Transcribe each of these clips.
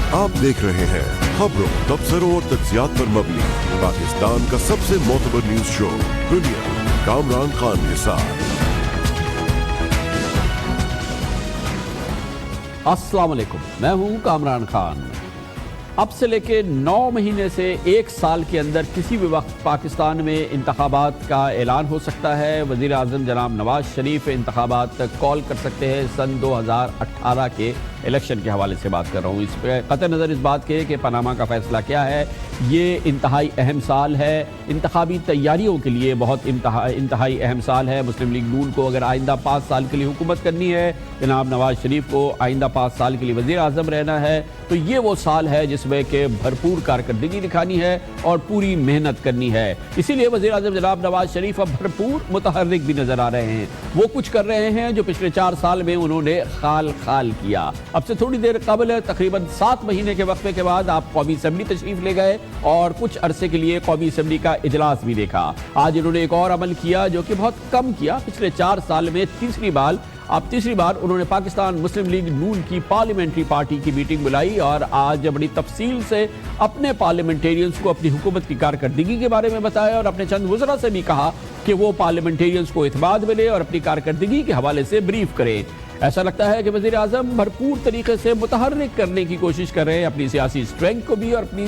आप देख रहे हैं खबरों, तबसरों और तज्जियात पर मबनी पाकिस्तान का सबसे मोतबर न्यूज शो दुनिया, कामरान खान के साथ। अस्सलाम वालेकुम, मैं हूं कामरान खान। अब से लेके 9 महीने से 1 साल के अंदर किसी भी वक्त पाकिस्तान में इंतखाबात का ऐलान हो सकता है। वज़ीर आज़म जनाब नवाज शरीफ इंतखाबात कॉल कर सकते हैं। सन 2018 के इलेक्शन के हवाले से बात कर रहा हूँ। इस पर क़तई नज़र इस बात के कि पनामा का फ़ैसला क्या है, ये इंतहाई अहम साल है। इंतखाबी तैयारियों के लिए बहुत इंतहाई अहम साल है। मुस्लिम लीग नून को अगर आइंदा 5 साल के लिए हुकूमत करनी है, जनाब नवाज शरीफ को आइंदा 5 साल के लिए वज़ीर आज़म रहना है, तो ये वो साल है जिसमें कि भरपूर कारकर्दगी दिखानी है और पूरी मेहनत करनी है। इसीलिए वज़ीर आज़म जनाब नवाज शरीफ अब भरपूर मुतहर्रिक भी नज़र आ रहे हैं। वो कुछ कर रहे हैं जो पिछले 4 साल में उन्होंने खाल खाल किया। अब से थोड़ी देर कबल तकरीबन 7 महीने के वक्फे के बाद आप कौमी असम्बली तशरीफ ले गए और कुछ अरसे के लिए कौमी असम्बली का इजलास भी देखा। आज इन्होंने एक और अमल किया जो कि बहुत कम किया। पिछले 4 साल में तीसरी बार उन्होंने पाकिस्तान मुस्लिम लीग नून की पार्लियामेंट्री पार्टी की मीटिंग बुलाई और आज बड़ी तफसील से अपने पार्लियामेंटेरियंस को अपनी हुकूमत की कारकर्दगी के बारे में बताया और अपने चंद वज़रा से भी कहा कि वो पार्लियामेंटेरियंस को इत्मीनान मिले और अपनी कारकर्दगी के हवाले से ब्रीफ करें। ऐसा लगता है कि वज़ीर आज़म भरपूर तरीके से मुतहर्रिक करने की कोशिश कर रहे हैं, अपनी सियासी स्ट्रेंथ को भी और अपनी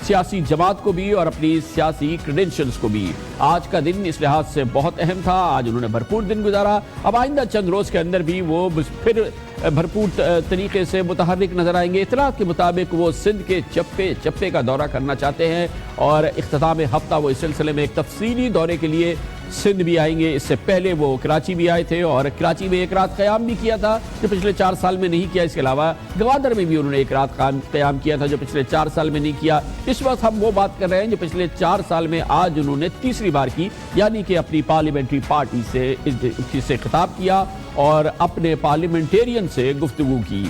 सियासी जमात को भी और अपनी सियासी क्रेडेंशियल्स को भी। आज का दिन इस लिहाज से बहुत अहम था। आज उन्होंने भरपूर दिन गुजारा। अब आइंदा चंद रोज़ के अंदर भी वो फिर भरपूर तरीके से मुतहर्रिक नजर आएंगे। इत्तलात के मुताबिक वो सिंध के चप्पे चप्पे का दौरा करना चाहते हैं और इख्तिताम हफ्ता वो इस सिलसिले में एक तफसीली दौरे के लिए सिंध भी आएंगे। इससे पहले वो कराची भी आए थे और कराची में एक रात क़याम भी किया था जो पिछले 4 साल में नहीं किया। इसके अलावा गवादर में भी उन्होंने एक रात क़याम किया था जो पिछले 4 साल में नहीं किया। इस वक्त हम वो बात कर रहे हैं जो पिछले 4 साल में आज उन्होंने तीसरी बार की, यानी कि अपनी पार्लियामेंट्री पार्टी से खिताब किया और अपने पार्लियामेंटेरियन से गुफ्तगू की।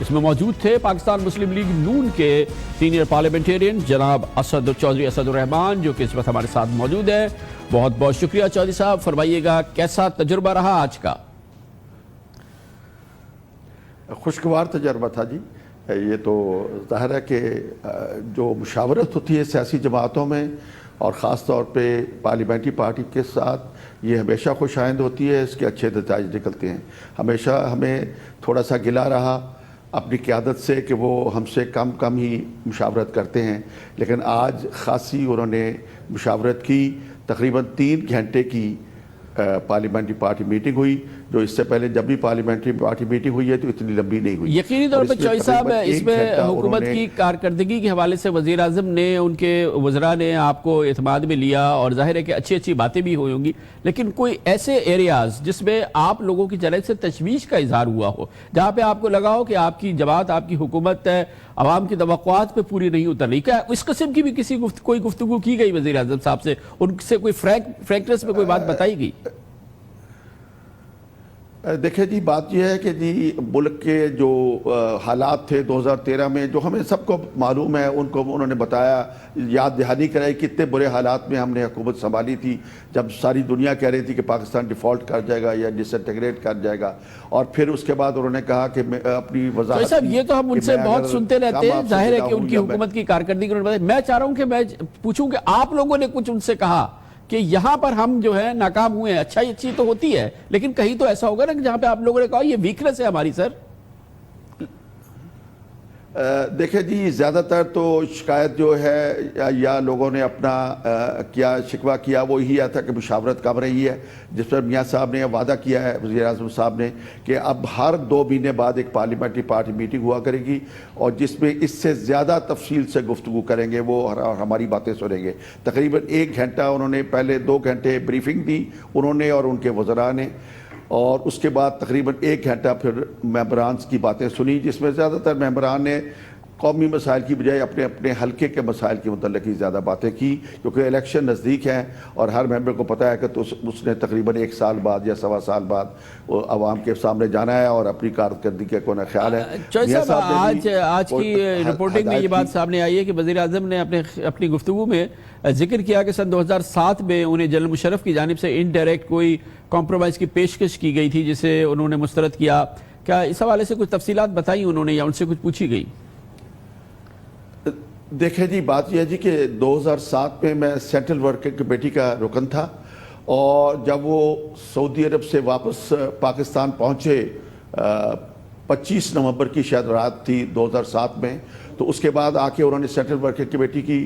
इसमें मौजूद थे पाकिस्तान मुस्लिम लीग नून के सीनियर पार्लियामेंटेरियन जनाब चौधरी असद रहमान, जो कि इस वक्त हमारे साथ मौजूद है। बहुत बहुत शुक्रिया चौधरी साहब। फरमाइएगा कैसा तजुर्बा रहा आज का? खुशगवार तजर्बा था जी। ये तो ज़ाहिर है कि जो मुशावरत होती है सियासी जमातों में और ख़ास तौर पे पार्लियामेंट्री पार्टी के साथ, ये हमेशा खुशाइंद होती है। इसके अच्छे नतीजे निकलते हैं। हमेशा हमें थोड़ा सा गिला रहा अपनी क़यादत से कि वो हमसे कम ही मुशावरत करते हैं, लेकिन आज ख़ासी उन्होंने मुशावरत की। तकरीबन 3 घंटे की पार्लियामेंट्री पार्टी मीटिंग हुई, जो इससे पहले जब भी पार्लियामेंट्री पार्टी मीटिंग हुई है तो इतनी लंबी नहीं हुई। यकीनी तौर पर चौधरी साहब, इसमें हुकूमत की कारकर्दगी के हवाले से वज़ीर आज़म ने, उनके वज़रा ने आपको इत्मीनान में लिया और जाहिर है कि अच्छी बातें भी हुई होंगी, लेकिन कोई ऐसे एरियाज जिसमें आप लोगों की जानिब से तशवीश का इजहार हुआ हो, जहाँ पे आपको लगा हो कि आपकी जमात, आपकी हुकूमत अवाम की तवक्कुआत पे पूरी नहीं उतर रही, क्या इस किस्म की भी कोई गुफ्तगू की गई वज़ीर आज़म साहब से? उनसे कोई फ्रैंकनेस में कोई बात बताई गई? देखिए जी, बात यह है कि जी मुल्क के जो हालात थे 2013 में, जो हमें सबको मालूम है, उनको उन्होंने बताया, याद दहानी कराई कितने बुरे हालात में हमने हुकूमत संभाली थी, जब सारी दुनिया कह रही थी कि पाकिस्तान डिफ़ॉल्ट कर जाएगा या डिसइंटीग्रेट कर जाएगा। और फिर उसके बाद उन्होंने कहा कि मैं अपनी वज़ाहत, तो साहब ये तो हम उनसे बहुत सुनते रहते हैं, जाहिर है कि उनकी हुकूमत की कारकर्दगी उन्होंने बताई। मैं चाह रहा हूँ कि मैं पूछूँ कि आप लोगों ने कुछ उनसे कहा कि यहां पर हम जो है नाकाम हुए हैं? अच्छी तो होती है, लेकिन कहीं तो ऐसा होगा ना कि जहां पे आप लोगों ने कहा ये वीकनेस है हमारी सर। देखिए जी, ज़्यादातर तो शिकायत जो है या लोगों ने अपना क्या शिकवा किया वो यही आता कि मुशावरत कम रही है, जिस पर मियाँ साहब ने वादा किया है, वज़ीर आज़म साहब ने, कि अब हर 2 महीने बाद एक पार्लियामेंट्री पार्टी मीटिंग हुआ करेगी और जिसमें इससे ज़्यादा तफसील से गुफ्तगू करेंगे, वो हमारी बातें सुनेंगे। तकरीबन 1 घंटा उन्होंने, पहले 2 घंटे ब्रीफिंग दी उन्होंने और उनके वज़रा ने, और उसके बाद तकरीबन 1 घंटा फिर मेंबरान की बातें सुनी, जिसमें ज़्यादातर मेंबरान ने कौमी मसाइल की बजाय अपने अपने हल्के के मसाइल के मुतल्लिक़ ही ज़्यादा बातें की, क्योंकि इलेक्शन नज़दीक हैं और हर मेंबर को पता है कि तो उसने तकरीबन 1 साल बाद या 1.25 साल बाद वो आवाम के सामने जाना है और अपनी कारकर्दगी का ख्याल है। आज की रिपोर्टिंग में ये बात सामने आई है कि वज़ीर आज़म ने अपनी गुफ्तगू में जिक्र किया कि सन 2007 में उन्हें जनरल मुशर्रफ की जानिब से इनडायरेक्ट कोई कॉम्प्रोमाइज़ की पेशकश की गई थी जिसे उन्होंने मुस्तरद किया। क्या इस हवाले से कुछ तफसीलात बताई उन्होंने या उनसे कुछ पूछी गई? देखें जी, बात यह है जी कि 2007 में मैं सेंट्रल वर्किंग कमेटी का रुकन था, और जब वो सऊदी अरब से वापस पाकिस्तान पहुंचे 25 नवंबर की शायद रात थी 2007 में, तो उसके बाद आके उन्होंने सेंट्रल वर्किंग कमेटी की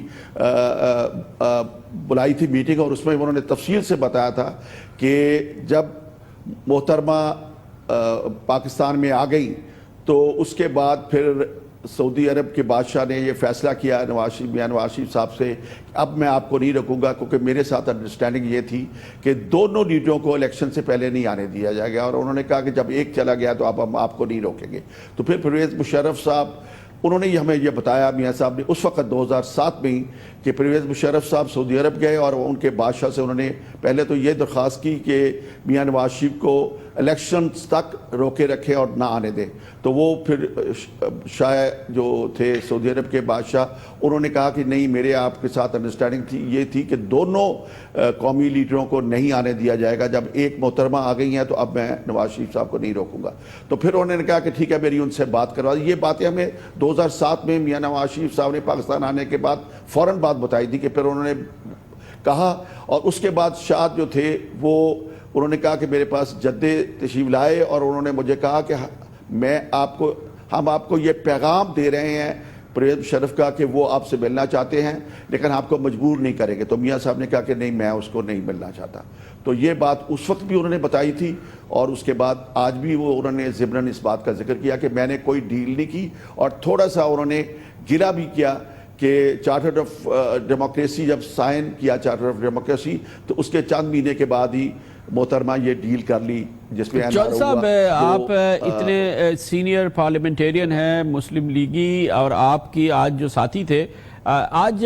बुलाई थी मीटिंग, और उसमें उन्होंने तफसील से बताया था कि जब मोहतरमा पाकिस्तान में आ गई तो उसके बाद फिर सऊदी अरब के बादशाह ने ये फैसला किया मियां नवाज शरीफ साहब से, अब मैं आपको नहीं रखूँगा, क्योंकि मेरे साथ अंडरस्टैंडिंग ये थी कि दोनों लीडरों को इलेक्शन से पहले नहीं आने दिया जाएगा, और उन्होंने कहा कि जब एक चला गया तो अब हम आपको नहीं रोकेंगे। तो फिर परवेज़ मुशर्रफ साहब, उन्होंने ही हमें यह बताया, मियाँ साहब ने, उस वक्त 2007 में ही, कि परवेज़ मुशर्रफ साहब सऊदी अरब गए और उनके बादशाह से उन्होंने पहले तो ये दरख्वास्त की कि मियाँ नवाज शरीफ को इलेक्शन तक रोके रखें और ना आने दें। तो वो फिर शाह जो थे सऊदी अरब के बादशाह, उन्होंने कहा कि नहीं, मेरे आपके साथ अंडरस्टैंडिंग थी, ये थी कि दोनों कौमी लीडरों को नहीं आने दिया जाएगा, जब एक मोहतरमा आ गई हैं तो अब मैं नवाज शरीफ साहब को नहीं रोकूंगा। तो फिर उन्होंने कहा कि ठीक है, मेरी उनसे बात करवा दी। ये बातें हमें 2007 में मियाँ नवाज शरीफ साहब ने पाकिस्तान आने के बाद फ़ौरन बात बताई थी कि फिर उन्होंने कहा, और उसके बाद शाह जो थे वो उन्होंने कहा कि मेरे पास जद्दे तशरीफ लाए, और उन्होंने मुझे कहा कि हम आपको ये पैगाम दे रहे हैं परवेज़ मुशर्रफ का कि वो आपसे मिलना चाहते हैं, लेकिन आपको मजबूर नहीं करेंगे। तो मियाँ साहब ने कहा कि नहीं, मैं उसको नहीं मिलना चाहता। तो ये बात उस वक्त भी उन्होंने बताई थी, और उसके बाद आज भी वो उन्होंने ज़िमरन इस बात का जिक्र किया कि मैंने कोई डील नहीं की, और थोड़ा सा उन्होंने गिला भी किया कि चार्टर ऑफ डेमोक्रेसी जब साइन किया, चार्टर ऑफ डेमोक्रेसी, तो उसके चंद महीने के बाद ही मोहतरमा ये डील कर ली, जिसमें चौधरी साहब, आप इतने सीनियर पार्लियामेंटेरियन हैं, मुस्लिम लीगी, और आपकी आज जो साथी थे, आज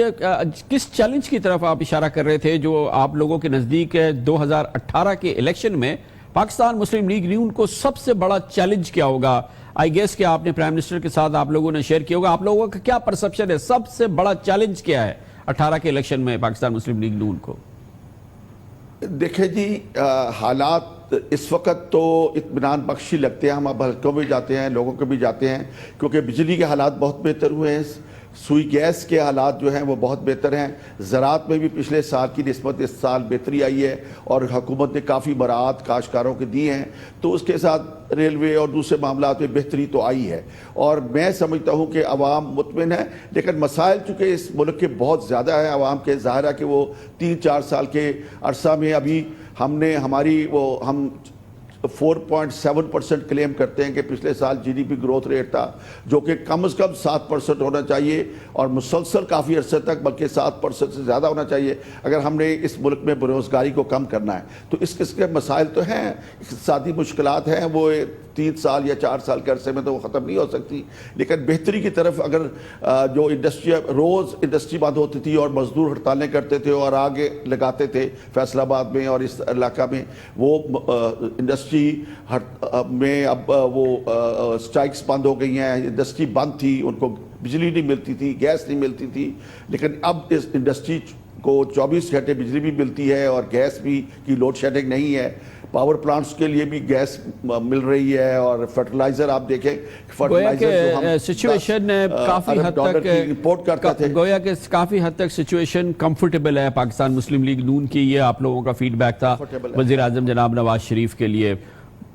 किस चैलेंज की तरफ आप इशारा कर रहे थे जो आप लोगों के नज़दीक 2018 के इलेक्शन में पाकिस्तान मुस्लिम लीग नून को सबसे बड़ा चैलेंज क्या होगा? आई गेस कि आपने प्राइम मिनिस्टर के साथ आप लोगों ने शेयर किया होगा, आप लोगों का क्या परसेप्शन है, सबसे बड़ा चैलेंज क्या है 18 के इलेक्शन में पाकिस्तान मुस्लिम लीग नून को? देखें जी, हालात इस वक्त तो इत्मीनान बख्शी लगते हैं। हम अब हल्कों में जाते हैं, लोगों के भी जाते हैं, क्योंकि बिजली के हालात बहुत बेहतर हुए हैं, सुई गैस के हालात जो हैं वो बहुत बेहतर हैं, ज़राअत में भी पिछले साल की निस्बत इस साल बेहतरी आई है, और हुकूमत ने काफ़ी बरात काश्तकारों के दी हैं। तो उसके साथ रेलवे और दूसरे मामलात में बेहतरी तो आई है, और मैं समझता हूँ कि अवाम मुतमिन है। लेकिन मसाइल चूँकि इस मुल्क के बहुत ज़्यादा है अवाम के, ज़ाहिर है कि वो 3-4 साल के अरसा में अभी हमने हम 4.7% क्लेम करते हैं कि पिछले साल जीडीपी ग्रोथ रेट था, जो कि कम से कम 7% होना चाहिए, और मुसलसल काफ़ी अरसे तक बल्कि 7% से ज़्यादा होना चाहिए अगर हमने इस मुल्क में बेरोज़गारी को कम करना है। तो इस किस्म के मसाइल तो हैं, इक़्तिसादी मुश्किलात हैं, वो 3 साल या 4 साल के अरसे में तो वो ख़त्म नहीं हो सकती। लेकिन बेहतरी की तरफ अगर जो रोज़ इंडस्ट्री बंद होती थी और मजदूर हड़तालें करते थे और आगे लगाते थे फैसलाबाद में और इस इलाका में, वो इंडस्ट्री में अब वो स्ट्राइक्स बंद हो गई हैं। इंडस्ट्री बंद थी, उनको बिजली नहीं मिलती थी, गैस नहीं मिलती थी, लेकिन अब इस इंडस्ट्री को 24 घंटे बिजली भी मिलती है और गैस भी की लोड शेडिंग नहीं है। पावर प्लांट्स के लिए भी गैस मिल रही है, और फर्टिलाइजर आप देखें, फर्टिलाइजर सिचुएशन काफी हद तक इंपोर्ट करते थे, गोया कि काफी हद तक सिचुएशन कंफर्टेबल है पाकिस्तान मुस्लिम लीग नून की। ये आप लोगों का फीडबैक था वज़ीर आज़म जनाब नवाज शरीफ के लिए।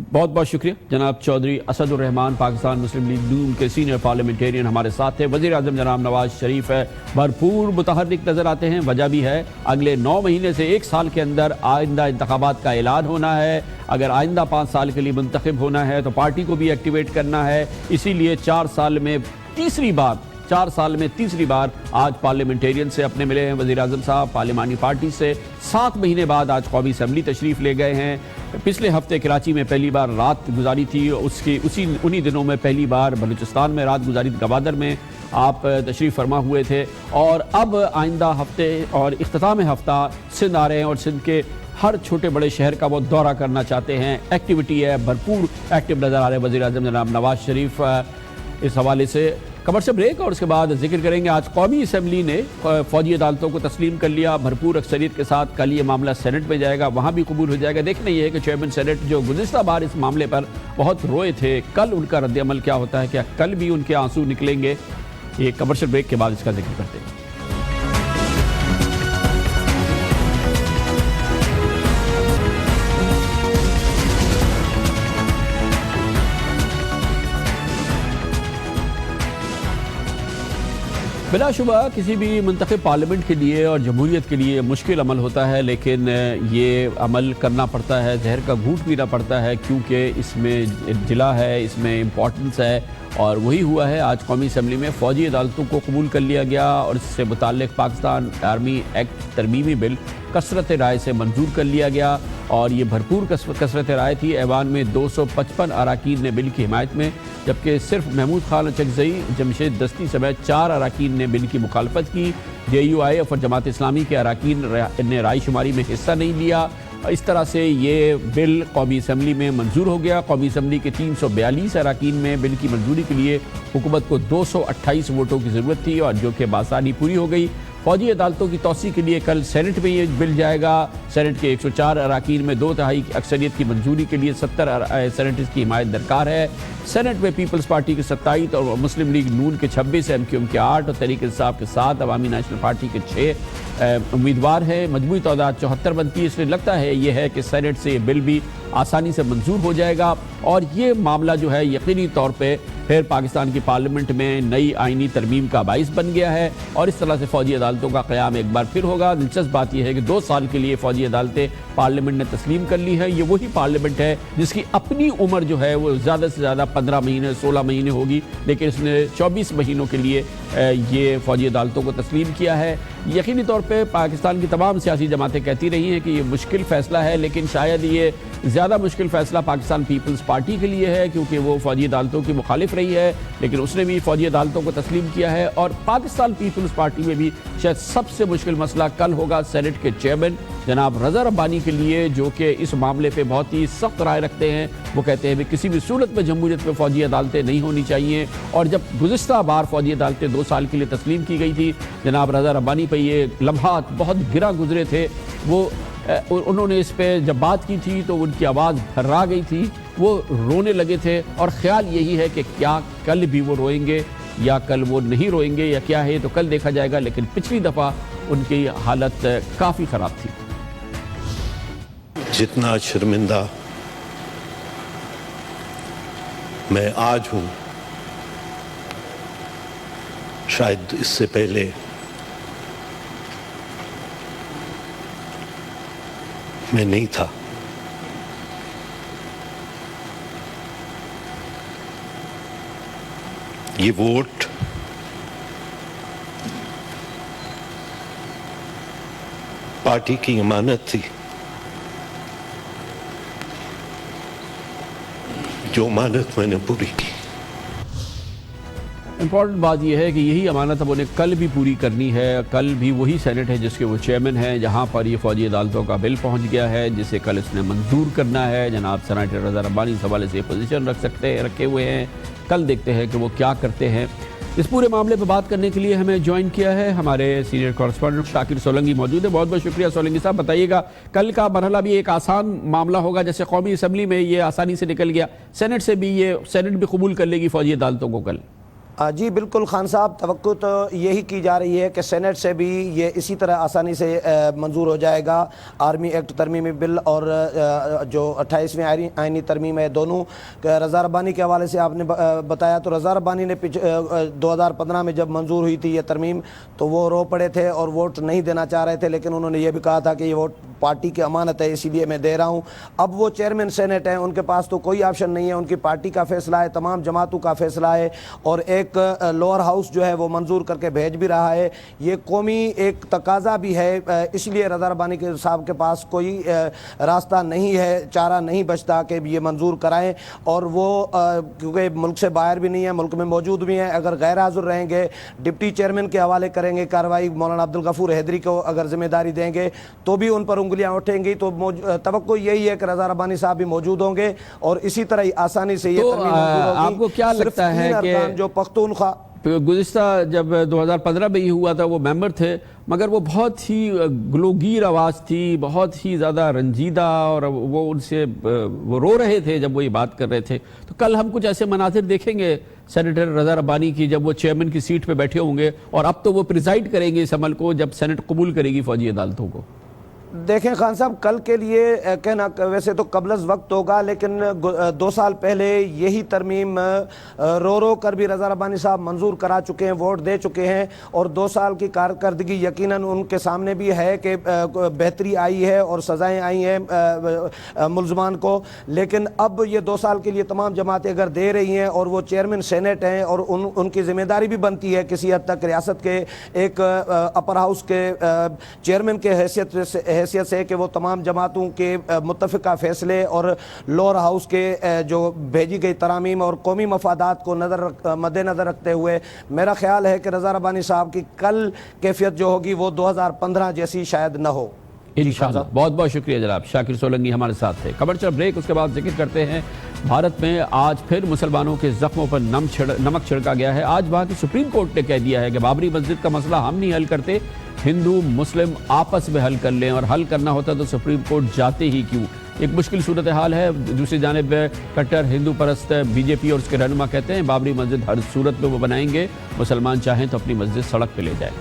बहुत बहुत शुक्रिया जनाब चौधरी असदुर रहमान, पाकिस्तान मुस्लिम लीग नून के सीनियर पार्लियामेंटेरियन हमारे साथ थे। वज़ीर आज़म जनाब नवाज शरीफ है भरपूर मुतहर्रिक नज़र आते हैं, वजह भी है, अगले 9 महीने से 1 साल के अंदर आइंदा इंतखाबात का ऐलान होना है। अगर आइंदा 5 साल के लिए मुंतखब होना है तो पार्टी को भी एक्टिवेट करना है, इसीलिए 4 साल में तीसरी बार आज पार्लियामेंटेरियन से अपने मिले हैं वज़ीर आज़म साहब। पार्लियामानी पार्टी से 7 महीने बाद आज कौमी असम्बली तशरीफ़ ले गए हैं। पिछले हफ्ते कराची में पहली बार रात गुजारी थी, उन्हीं दिनों में पहली बार बलूचिस्तान में रात गुजारी, गवादर में आप तशरीफ़ फरमा हुए थे, और अब आइंदा हफ्ते और इख्तिताम हफ्ता सिंध आ रहे हैं और सिंध के हर छोटे बड़े शहर का वो दौरा करना चाहते हैं। एक्टिविटी है, भरपूर एक्टिव नज़र आ रहे हैं वज़ीर आज़म जनाब नवाज शरीफ। इस हवाले से कमर्शियल ब्रेक और उसके बाद जिक्र करेंगे। आज कौमी असम्बली ने फौजी अदालतों को तस्लीम कर लिया भरपूर अक्सरियत के साथ। कल ये मामला सेनेट में जाएगा, वहाँ भी कबूल हो जाएगा। देखना ये है कि चेयरमैन सेनेट जो गुज़िश्ता बार इस मामले पर बहुत रोए थे, कल उनका रद्द अमल क्या होता है, क्या कल भी उनके आंसू निकलेंगे? ये कमर्शियल ब्रेक के बाद इसका जिक्र करते हैं। बिलाशुबा किसी भी मुंतखब पार्लियामेंट के लिए और जमहूरियत के लिए मुश्किल अमल होता है, लेकिन ये अमल करना पड़ता है, जहर का घूंट पीना पड़ता है, क्योंकि इसमें जिला है, इसमें इम्पोर्टेंस है। और वही हुआ है। आज कौमी असम्बली में फ़ौजी अदालतों को कबूल कर लिया गया और इससे मुताल्लिक़ पाकिस्तान आर्मी एक्ट तरमीमी बिल कसरत राय से मंजूर कर लिया गया और ये भरपूर कसरत राय थी। ऐवान में 255 अराकीन ने बिल की हिमायत में, जबकि सिर्फ महमूद खान अचकज़ई, जमशेद दस्ती समेत 4 अराकीन ने बिल की मुखालफत की। JUIF और जमात इस्लामी के अराकीन ने राय शुमारी में हिस्सा नहीं लिया। इस तरह से ये बिल कौमी असम्बली में मंजूर हो गया। कौमी असम्बली के 342 अराकीन में बिल की मंजूरी के लिए हुकूमत को 228 वोटों की ज़रूरत थी और जो कि बासानी पूरी हो गई। फ़ौजी अदालतों की तोसी के लिए कल सेनेट में ये बिल जाएगा। सेनेट के 104 अराकीन में 2/3 अक्सरियत की मंजूरी के लिए 70 सेनेटर्स की हिमायत दरकार है। सेनेट में पीपल्स पार्टी के 27 और मुस्लिम लीग नून के 26, MQM के 8 और तहरीक इंसाफ के 7, अवामी नेशनल पार्टी के 6 उम्मीदवार हैं। मजमूई तादाद 74 बनती है। इसलिए लगता है ये है कि सेनेट से ये बिल भी आसानी से मंजूर हो जाएगा और ये मामला जो है यकीनी तौर पे फिर पाकिस्तान की पार्लियामेंट में नई आइनी तरमीम का बाइस बन गया है और इस तरह से फ़ौजी अदालतों का क़याम एक बार फिर होगा। दिलचस्प बात यह है कि 2 साल के लिए फ़ौजी अदालतें पार्लियामेंट ने तस्लीम कर ली है। ये वही पार्लियामेंट है जिसकी अपनी उम्र जो है वो ज़्यादा से ज़्यादा 15 महीने 16 महीने होगी, लेकिन इसने 24 महीनों के लिए ये फ़ौजी अदालतों को तस्लीम किया है। यकीनी तौर पर पाकिस्तान की तमाम सियासी जमातें कहती रही हैं कि ये मुश्किल फ़ैसला है, लेकिन शायद ये ज़्यादा मुश्किल फ़ैसला पाकिस्तान पीपल्स पार्टी के लिए है क्योंकि वो फ़ौजी अदालतों की मुखालिफ रही है, लेकिन उसने भी फ़ौजी अदालतों को तस्लीम किया है। और पाकिस्तान पीपल्स पार्टी में भी शायद सबसे मुश्किल मसला कल होगा सेनेट के चेयरमैन जनाब रज़ा रब्बानी के लिए, जो कि इस मामले पे बहुत ही सख्त राय रखते हैं। वो कहते हैं कि किसी भी सूरत में जमहूरियत में फ़ौजी अदालतें नहीं होनी चाहिए और जब गुज़िश्ता बार फ़ौजी अदालतें 2 साल के लिए तस्लीम की गई थी, जनाब रज़ा रब्बानी पर ये लम्हात बहुत गिरा गुजरे थे। वो उन्होंने इस पर जब बात की थी तो उनकी आवाज़ भर्रा गई थी, वो रोने लगे थे और ख्याल यही है कि क्या कल भी वो रोएंगे या कल वो नहीं रोएंगे या क्या है, तो कल देखा जाएगा। लेकिन पिछली दफ़ा उनकी हालत काफ़ी ख़राब थी। जितना शर्मिंदा मैं आज हूं, शायद इससे पहले मैं नहीं था। ये वोट पार्टी की अमानत थी, जो अमानत मैंने पूरी की। इम्पॉर्टेंट बात यह है कि यही अमानत अब उन्हें कल भी पूरी करनी है। कल भी वही सेनेट है जिसके वो चेयरमैन हैं, जहां पर ये फ़ौजी अदालतों का बिल पहुंच गया है जिसे कल इसने मंजूर करना है। जनाब सेनेटर रज़ा रब्बानी इस हवाले से पोजीशन रखे हुए हैं। कल देखते हैं कि वो क्या करते हैं। इस पूरे मामले पर बात करने के लिए हमें ज्वाइन किया है हमारे सीनियर कॉरेस्पॉन्डेंट शाकिर सोलंकी मौजूद है। बहुत बहुत शुक्रिया सोलंकी साहब। बताइएगा, कल का मरहला भी एक आसान मामला होगा, जैसे कौमी असम्बली में ये आसानी से निकल गया, सेनेट से भी ये सेनेट भी कबूल कर लेगी फ़ौजी अदालतों को कल? जी बिल्कुल खान साहब, तवक्को तो यही की जा रही है कि सेनेट से भी ये इसी तरह आसानी से मंजूर हो जाएगा। आर्मी एक्ट तरमीमी बिल और जो 28वीं आइनी तरमीम है, दोनों रज़ा रब्बानी के हवाले से आपने बताया। तो रज़ा रब्बानी ने 2015 में जब मंजूर हुई थी ये तरमीम, तो वो रो पड़े थे और वोट नहीं देना चाह रहे थे, लेकिन उन्होंने ये भी कहा था कि ये वोट पार्टी की अमानत है, इसीलिए मैं दे रहा हूँ। अब वो चेयरमैन सेनेट हैं, उनके पास तो कोई ऑप्शन नहीं है, उनकी पार्टी का फैसला है, तमाम जमातों का फैसला है और एक लोअर हाउस जो है वो मंजूर करके भेज भी रहा है। ये कौमी एक तकाजा भी है, इसलिए रज़ा रब्बानी के साहब के पास कोई रास्ता नहीं है, चारा नहीं बचता कि ये मंजूर कराएं। और वो क्योंकि मुल्क से बाहर भी नहीं है, मुल्क में मौजूद भी हैं, अगर गैर हाज़िर रहेंगे, डिप्टी चेयरमैन के हवाले करेंगे कार्रवाई, मौलाना अब्दुल गफूर हैदरी को अगर जिम्मेदारी देंगे तो भी उन पर उंगलियां उठेंगी। तो तवक्को यही है कि रज़ा रब्बानी साहब भी मौजूद होंगे और इसी तरह ही आसानी से ये तो आपको क्या लगता है कि जो पख्तूनख्वा गुज़िश्ता जब 2015 में ये हुआ था वो मेंबर थे, मगर वो बहुत ही गलोगीर आवाज़ थी, बहुत ही ज़्यादा रंजीदा, और वो उनसे वो रो रहे थे जब वो ये बात कर रहे थे। तो कल हम कुछ ऐसे मनाजिर देखेंगे सेनेटर रज़ा रब्बानी की, जब वो चेयरमैन की सीट पे बैठे होंगे, और अब तो वो प्रिजाइड करेंगे इस अमल को जब सेनेट कबूल करेगी फ़ौजी अदालतों को। देखें खान साहब, कल के लिए कहना वैसे तो कबलस वक्त होगा, लेकिन 2 साल पहले यही तरमीम रो रो कर भी रज़ा रब्बानी साहब मंजूर करा चुके हैं, वोट दे चुके हैं, और 2 साल की कारकर्दगी यकीनन उनके सामने भी है कि बेहतरी आई है और सज़ाएं आई हैं मुलजमान को। लेकिन अब ये 2 साल के लिए तमाम जमातें अगर दे रही हैं और वो चेयरमैन सेनेट हैं, और उनकी ज़िम्मेदारी भी बनती है किसी हद तक रियासत के एक अपर हाउस के चेयरमैन के हैसियत से कि वो तमाम जमातों के मुत्तफ़िका फ़ैसले और लोअर हाउस के जो भेजी गई तरामीम और कौमी मफादात को मद्देनज़र रखते हुए मेरा ख्याल है कि रज़ा रब्बानी साहब की कल कैफियत जो होगी वो 2015 जैसी शायद न हो। इंशाअल्लाह। बहुत बहुत शुक्रिया जनाब। शाकिर सोलंकी हमारे साथ थे। खबर चल ब्रेक, उसके बाद जिक्र करते हैं भारत में आज फिर मुसलमानों के जख्मों पर नमक छिड़का गया है। आज वहाँ की सुप्रीम कोर्ट ने कह दिया है कि बाबरी मस्जिद का मसला हम नहीं हल करते, हिंदू मुस्लिम आपस में हल कर लें, और हल करना होता तो सुप्रीम कोर्ट जाते ही क्यों। एक मुश्किल सूरत हाल है। दूसरी जानिब कट्टर हिंदू परस्त बीजेपी और उसके रहनुमा कहते हैं बाबरी मस्जिद हर सूरत में वो बनाएंगे, मुसलमान चाहें तो अपनी मस्जिद सड़क पर ले जाए।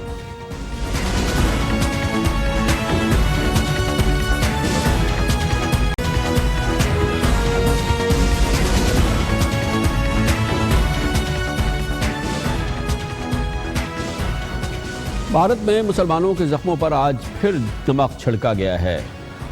भारत में मुसलमानों के जख्मों पर आज फिर नमक छिड़का गया है।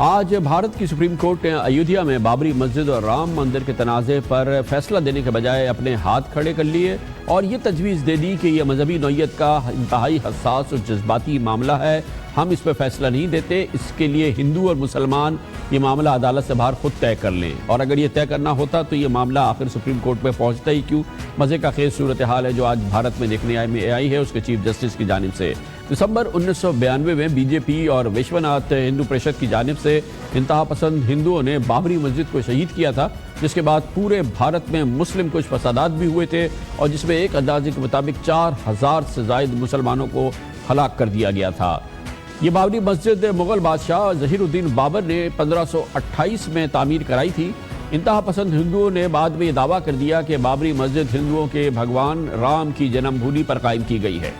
आज भारत की सुप्रीम कोर्ट ने अयोध्या में बाबरी मस्जिद और राम मंदिर के तनाज़े पर फैसला देने के बजाय अपने हाथ खड़े कर लिए और ये तजवीज़ दे दी कि यह मजहबी नौइयत का इंतहाई हसास और जज्बाती मामला है, हम इस पर फैसला नहीं देते, इसके लिए हिंदू और मुसलमान ये मामला अदालत से बाहर खुद तय कर लें। और अगर ये तय करना होता तो ये मामला आखिर सुप्रीम कोर्ट में पहुंचता ही क्यों। मज़े का खेज सूरत हाल है जो आज भारत में देखने आई है उसके चीफ जस्टिस की जानिब से। दिसंबर 1992 में बीजेपी और विश्वनाथ हिंदू परिषद की जानिब से इंतहा पसंद हिंदुओं ने बाबरी मस्जिद को शहीद किया था, जिसके बाद पूरे भारत में मुस्लिम कुछ फसादात भी हुए थे और जिसमें एक अंदाजे के मुताबिक 4000 से ज़ायद मुसलमानों को हलाक कर दिया गया था। ये बाबरी मस्जिद मुग़ल बादशाह ज़हीरुद्दीन बाबर ने 1528 में तामीर कराई थी। इंतहा पसंद हिंदुओं ने बाद में ये दावा कर दिया कि बाबरी मस्जिद हिंदुओं के भगवान राम की जन्मभूमि पर कायम की गई है।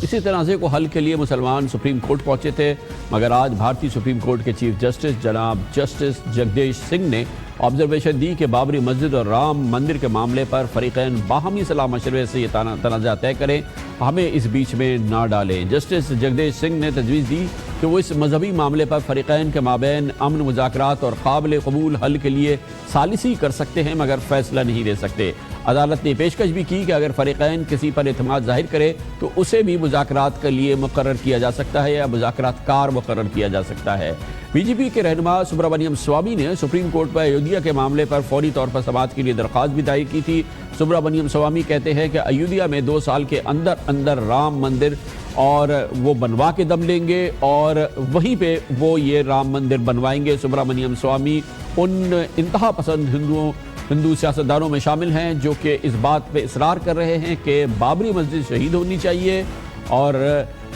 इसी तनाज़े को हल के लिए मुसलमान सुप्रीम कोर्ट पहुंचे थे, मगर आज भारतीय सुप्रीम कोर्ट के चीफ जस्टिस जनाब जस्टिस जगदेश सिंह ने ऑब्जर्वेशन दी कि बाबरी मस्जिद और राम मंदिर के मामले पर फरीकैन बाहमी सलाह मशवरे से ये तनाज़ा तय करें, हमें इस बीच में ना डालें। जस्टिस जगदेश सिंह ने तजवीज़ दी कि वो इस मजहबी मामले पर फरीकैन के माबैन अमन मुज़ाकरात और काबिल कबूल हल के लिए सालिसी कर सकते हैं, मगर फैसला नहीं दे सकते। अदालत ने पेशकश भी की कि अगर फरीकैन किसी पर एतमाद जाहिर करे तो उसे भी मुज़ाकरात के लिए मुकर्रर किया जा सकता है या मुज़ाकरात कार मुकर्रर किया जा सकता है। बीजेपी के रहनुमा सुब्रमण्यम स्वामी ने सुप्रीम कोर्ट पर अयोध्या के मामले पर फौरी तौर पर समाअत के लिए दरख्वास्त भी दायर की थी। सुब्रमण्यम स्वामी कहते हैं कि अयोध्या में 2 साल के अंदर अंदर राम मंदिर और वो बनवा के दम लेंगे और वहीं पे वो ये राम मंदिर बनवाएंगे। सुब्रमण्यम स्वामी उन इंतहा पसंद हिंदू सियासतदानों में शामिल हैं जो कि इस बात पे इसरार कर रहे हैं कि बाबरी मस्जिद शहीद होनी चाहिए और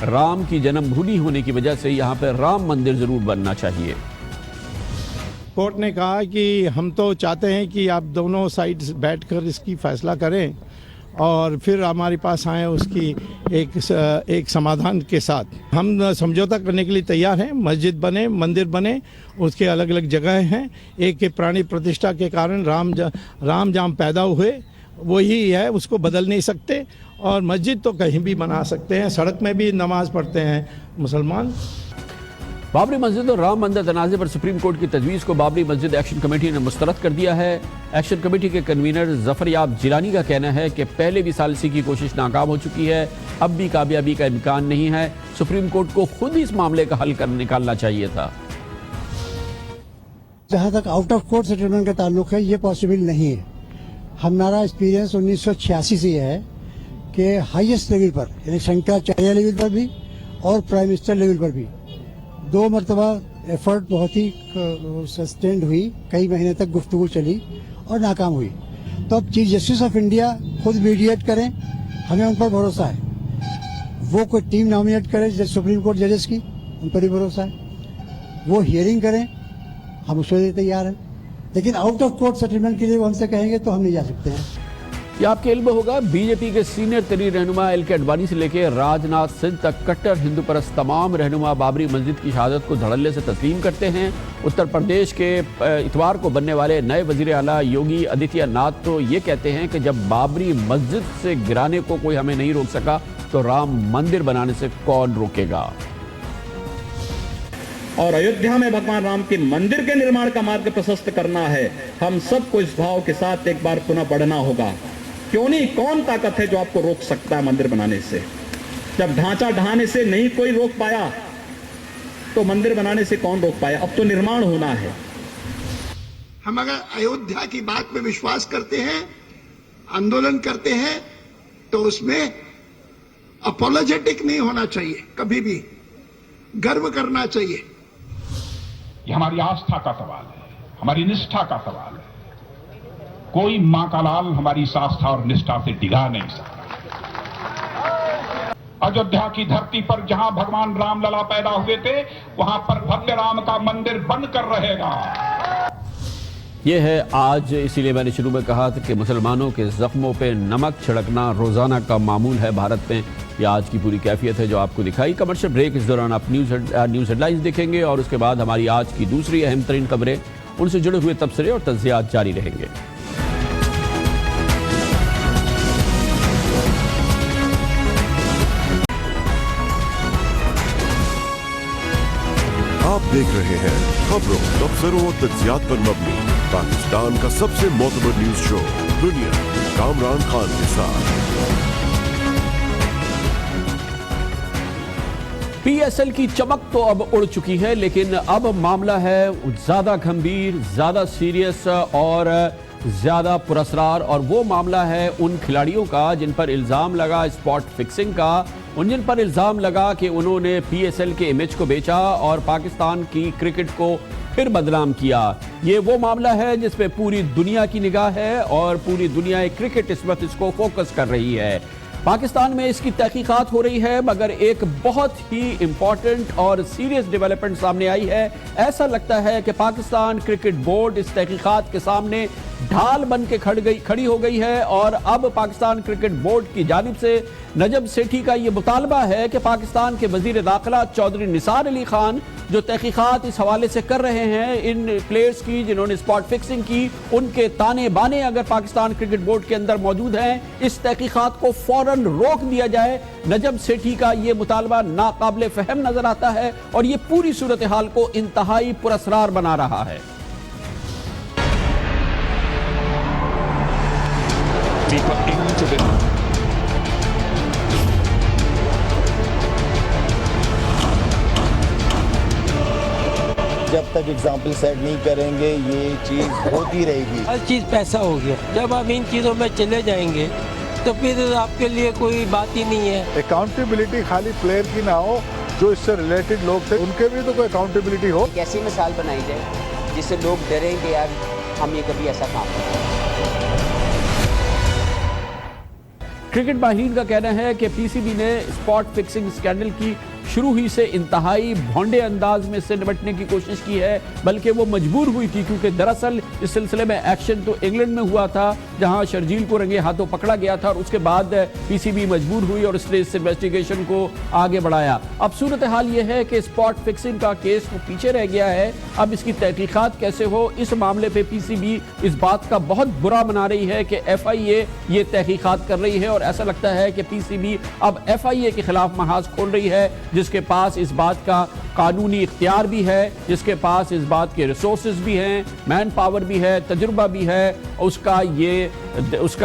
राम की जन्मभूमि होने की वजह से यहाँ पर राम मंदिर ज़रूर बनना चाहिए। कोर्ट ने कहा कि हम तो चाहते हैं कि आप दोनों साइड्स बैठकर इसकी फैसला करें और फिर हमारे पास आए उसकी एक समाधान के साथ। हम समझौता करने के लिए तैयार हैं। मस्जिद बने, मंदिर बने, उसके अलग अलग जगह हैं। एक के प्राणी प्रतिष्ठा के कारण राम जहाँ पैदा हुए वही है, उसको बदल नहीं सकते। और मस्जिद तो कहीं भी बना सकते हैं, सड़क में भी नमाज पढ़ते हैं मुसलमान। बाबरी मस्जिद और राम मंदिर तनाज़े पर सुप्रीम कोर्ट की तजवीज़ को बाबरी मस्जिद एक्शन कमेटी ने मुस्तरद कर दिया है। एक्शन कमेटी के कन्वीनर जफरयाब जिलानी का कहना है कि पहले भी सालिसी की कोशिश नाकाम हो चुकी है, अब भी कामयाबी का इम्कान नहीं है। सुप्रीम कोर्ट को खुद इस मामले का हल कर निकालना चाहिए था। जहाँ तक आउट ऑफ कोर्ट सेटलमेंट का ताल्लुक है, ये पॉसिबल नहीं है। हमारा एक्सपीरियंस 1986 से ये है कि हाईएस्ट लेवल पर, यानी शंकराचार्य लेवल पर भी और प्राइम मिनिस्टर लेवल पर भी 2 मरतबा एफर्ट बहुत ही सस्टेंड हुई, कई महीने तक गुफ्तगू चली और नाकाम हुई। तो अब चीफ जस्टिस ऑफ इंडिया खुद मीडिएट करें, हमें उन पर भरोसा है। वो कोई टीम नॉमिनेट करें सुप्रीम कोर्ट जजेस की, उन पर भी भरोसा है। वो हियरिंग करें, हम उसके लिए तैयार हैं। लेकिन आउट ऑफ कोर्ट सेटलमेंट के लिए वो हमसे कहेंगे तो हम नहीं जा सकते हैं। ये आपके इल्म होगा, बीजेपी के सीनियर तरीन रहनुमा एल के अडवाणी से लेकर राजनाथ सिंह तक कट्टर हिंदू परस्त तमाम रहनुमा बाबरी मस्जिद की शहादत को धड़ल्ले से तस्लीम करते हैं। उत्तर प्रदेश के इतवार को बनने वाले नए वजीर आला योगी आदित्यनाथ तो ये कहते हैं कि जब बाबरी मस्जिद से गिराने को कोई हमें नहीं रोक सका तो राम मंदिर बनाने से कौन रोकेगा। और अयोध्या में भगवान राम के मंदिर के निर्माण का मार्ग प्रशस्त करना है। हम सबको इस भाव के साथ एक बार पुनः बढ़ना होगा। क्यों नहीं, कौन ताकत है जो आपको रोक सकता है मंदिर बनाने से? जब ढांचा ढाने से नहीं कोई रोक पाया तो मंदिर बनाने से कौन रोक पाया? अब तो निर्माण होना है। हम अगर अयोध्या की बात में विश्वास करते हैं, आंदोलन करते हैं, तो उसमें अपोलोजेटिक नहीं होना चाहिए, कभी भी गर्व करना चाहिए। ये हमारी आस्था का सवाल है, हमारी निष्ठा का सवाल है। कोई मां का लाल हमारी इस आस्था और निष्ठा से डिगा नहीं सकता। अयोध्या की धरती पर जहां भगवान राम लला पैदा हुए थे, वहां पर भव्य राम का मंदिर बनकर रहेगा। ये है आज, इसीलिए मैंने शुरू में कहा था कि मुसलमानों के जख्मों पे नमक छिड़कना रोजाना का मामूल है भारत में। ये आज की पूरी कैफियत है जो आपको दिखाई। कमर्शियल ब्रेक, इस दौरान आप न्यूज़ हेडलाइंस देखेंगे और उसके बाद हमारी आज की दूसरी अहम तरीन खबरें, उनसे जुड़े हुए तबसरे और तज्जियात जारी रहेंगे। आप देख रहे हैं खबरों, तबसरों और तज्जियात पर मबनी पाकिस्तान का सबसे मोतबर न्यूज शो दुनिया, कामरान खान के साथ। पीएसएल की चमक तो अब उड़ चुकी है, लेकिन अब मामला है ज्यादा गंभीर, ज्यादा सीरियस और ज्यादा पुरस्कार। और वो मामला है उन खिलाड़ियों का जिन पर इल्जाम लगा स्पॉट फिक्सिंग का, उन जिन पर इल्जाम लगा कि उन्होंने पीएसएल के इमेज को बेचा और पाकिस्तान की क्रिकेट को फिर बदनाम किया। ये वो मामला है जिस पे पूरी दुनिया की निगाह है और पूरी दुनिया क्रिकेट इस वक्त इसको फोकस कर रही है। पाकिस्तान में इसकी तहकीकात हो रही है, मगर एक बहुत ही इंपॉर्टेंट और सीरियस डेवलपमेंट सामने आई है। ऐसा लगता है कि पाकिस्तान क्रिकेट बोर्ड इस तहकीकात के सामने ढाल बन के खड़ी हो गई है और अब पाकिस्तान क्रिकेट बोर्ड की जानिब से नजब सेठी का यह मुतालबा है कि पाकिस्तान के वजीर दाखिला चौधरी निसार अली खान जो तहकीकात इस हवाले से कर रहे हैं इन प्लेयर्स की जिन्होंने स्पॉट फिक्सिंग की, उनके ताने बाने अगर पाकिस्तान क्रिकेट बोर्ड के अंदर मौजूद हैं, इस तहकीकात को फौरन रोक दिया जाए। नजब सेठी का यह मुतालबा नाकाबिले फहम नजर आता है और यह पूरी सूरत हाल को इंतहाई पुरस्कार बना रहा है। जब तक एग्जाम्पल सेट नहीं करेंगे ये चीज़ होती रहेगी। हर चीज़ पैसा हो गया। जब आप इन चीज़ों में चले जाएंगे तो फिर आपके लिए कोई बात ही नहीं है। अकाउंटेबिलिटी खाली प्लेयर की ना हो, जो इससे रिलेटेड लोग थे उनके भी तो कोई अकाउंटेबिलिटी हो। एक ऐसी मिसाल बनाई जाए जिससे लोग डरें कि यार हम ये कभी ऐसा काम करें। क्रिकेट माहिरीन का कहना है कि पीसीबी ने स्पॉट फिक्सिंग स्कैंडल की शुरू ही से इंतहाई भोंडे अंदाज में से निपटने की कोशिश की है, बल्कि वो मजबूर हुई थी क्योंकि दरअसल इस सिलसिले में एक्शन तो इंग्लैंड में हुआ था जहां शर्जील को रंगे हाथों पकड़ा गया था और उसके बाद पीसीबी मजबूर हुई और उसने इस इन्वेस्टिगेशन को आगे बढ़ाया। अब सूरत हाल ये है कि स्पॉट फिक्सिंग का केस तो पीछे रह गया है, अब इसकी तहकीकात कैसे हो इस मामले पर पीसीबी इस बात का बहुत बुरा मना रही है कि FIA ये तहकीकात कर रही है और ऐसा लगता है कि पीसीबी अब FIA के खिलाफ महाज खोल रही है जिसके पास इस बात का कानूनी इख्तियार भी है, जिसके पास इस बात के रिसोर्सेज भी हैं, मैन पावर भी है, तजुर्बा भी है, उसका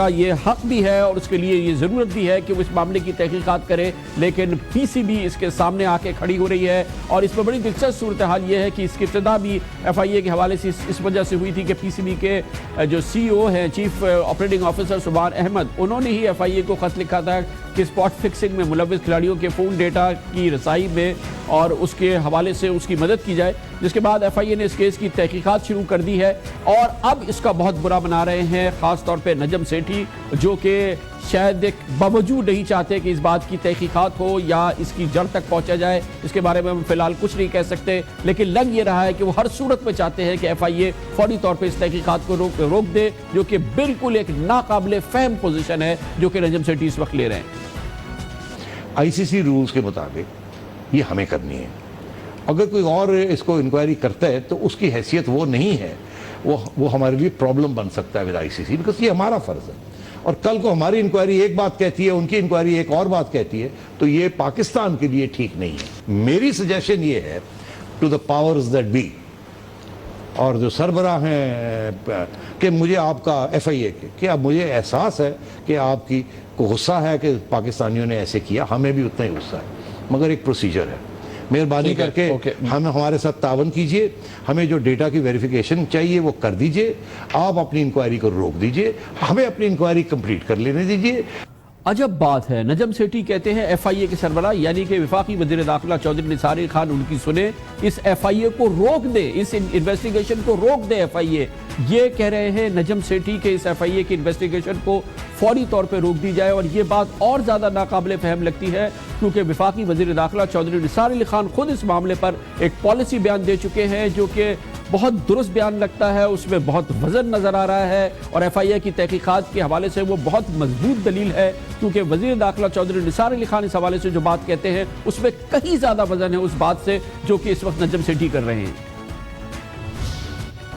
ये हक भी है और उसके लिए ये ज़रूरत भी है कि वो इस मामले की तहकीकात करे। लेकिन पीसीबी इसके सामने आके खड़ी हो रही है और इसमें बड़ी दिलचस्प सूरत हाल ये है कि इसकी इब्तिदा भी FIA के हवाले से इस वजह से हुई थी कि पीसीबी के जो CEO हैं, चीफ ऑपरेटिंग ऑफिसर सुभान अहमद, उन्होंने ही FIA को खत लिखा था कि स्पॉट फिक्सिंग में मुलव्विस खिलाड़ियों के फ़ोन डेटा की रसाई में और उसके हवाले से उसकी मदद की जाए, जिसके बाद FIA ने इस केस की तहकीकात शुरू कर दी है। और अब इसका बहुत बुरा बना रहे हैं ख़ास तौर पे नजम सेठी, जो कि शायद एक बावजूद नहीं चाहते कि इस बात की तहकीकात हो या इसकी जड़ तक पहुंचा जाए। इसके बारे में हम फिलहाल कुछ नहीं कह सकते, लेकिन लग ये रहा है कि वो हर सूरत में चाहते हैं कि FIA फौरी तौर पे इस तहकीकात को रोक दे, जो कि बिल्कुल एक नाकाबिले फहम पोजीशन है जो कि नजम सेठी इस वक्त ले रहे हैं। ICC रूल्स के मुताबिक ये हमें करनी है। अगर कोई और इसको इंक्वायरी करता है तो उसकी हैसियत वो नहीं है, वो हमारे लिए प्रॉब्लम बन सकता है विद ICC, बिकॉज ये हमारा फर्ज है। और कल को हमारी इंक्वायरी एक बात कहती है, उनकी इंक्वायरी एक और बात कहती है, तो ये पाकिस्तान के लिए ठीक नहीं है। मेरी सजेशन ये है to the powers that be, और जो सरबराह हैं कि मुझे आपका FIA के कि अब मुझे एहसास है कि आपकी को गुस्सा है कि पाकिस्तानियों ने ऐसे किया, हमें भी उतना ही गुस्सा है, मगर एक प्रोसीजर है। मेहरबानी करके हम हमारे साथ तावन कीजिए, हमें जो डेटा की वेरिफिकेशन चाहिए वो कर दीजिए, आप अपनी इंक्वायरी को रोक दीजिए, हमें अपनी इंक्वायरी कंप्लीट कर लेने दीजिए। अजब बात है, नजम सेठी कहते हैं FIA के सरबराह यानी कि वफाकी वज़ीर दाखिला चौधरी निसार खान उनकी सुने, इस FIA को रोक दे, इस इन्वेस्टिगेशन को रोक दे FIA। ये कह रहे हैं नजम सेठी के इस FIA की इन्वेस्टिगेशन को फौरी तौर पर रोक दी जाए। और ये बात और ज़्यादा नाकाबिले फहम लगती है क्योंकि वफाकी वज़ीर दाखिला चौधरी निसार खान खुद इस मामले पर एक पॉलिसी बयान दे चुके हैं जो कि बहुत दुरुस्त बयान लगता है, उसमें बहुत वजन नजर आ रहा है और FIA की तहकीकात के हवाले से वो बहुत मजबूत दलील है, क्योंकि वज़ीर दाखिला चौधरी निसार अली खान इस हवाले से जो बात कहते हैं उसमें कहीं ज्यादा वजन है उस बात से जो कि इस वक्त नजम सेठी कर रहे हैं।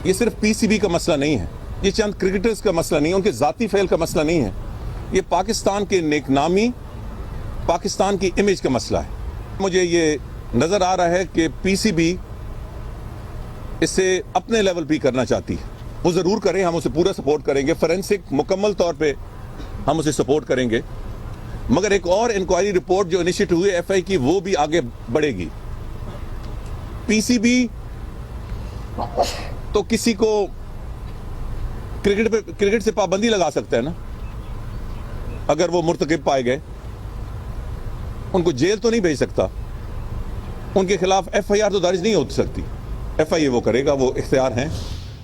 ये सिर्फ PCB का मसला नहीं है, ये चंद क्रिकेटर्स का मसला नहीं है, उनके जाती फेल का मसला नहीं है, ये पाकिस्तान के नेकनामी, पाकिस्तान की इमेज का मसला है। मुझे ये नजर आ रहा है कि PCB इससे अपने लेवल भी करना चाहती है। वो जरूर करें, हम उसे पूरा सपोर्ट करेंगे, फोरेंसिक मुकम्मल तौर पे हम उसे सपोर्ट करेंगे, मगर एक और इंक्वायरी रिपोर्ट जो इनिशिएट हुई है FIA की वो भी आगे बढ़ेगी। PCB तो किसी को क्रिकेट से पाबंदी लगा सकता है ना, अगर वो मुर्तकिब पाए गए, उनको जेल तो नहीं भेज सकता, उनके खिलाफ FIR तो दर्ज नहीं हो सकती। FIA वो करेगा, वो इख्तियार हैं।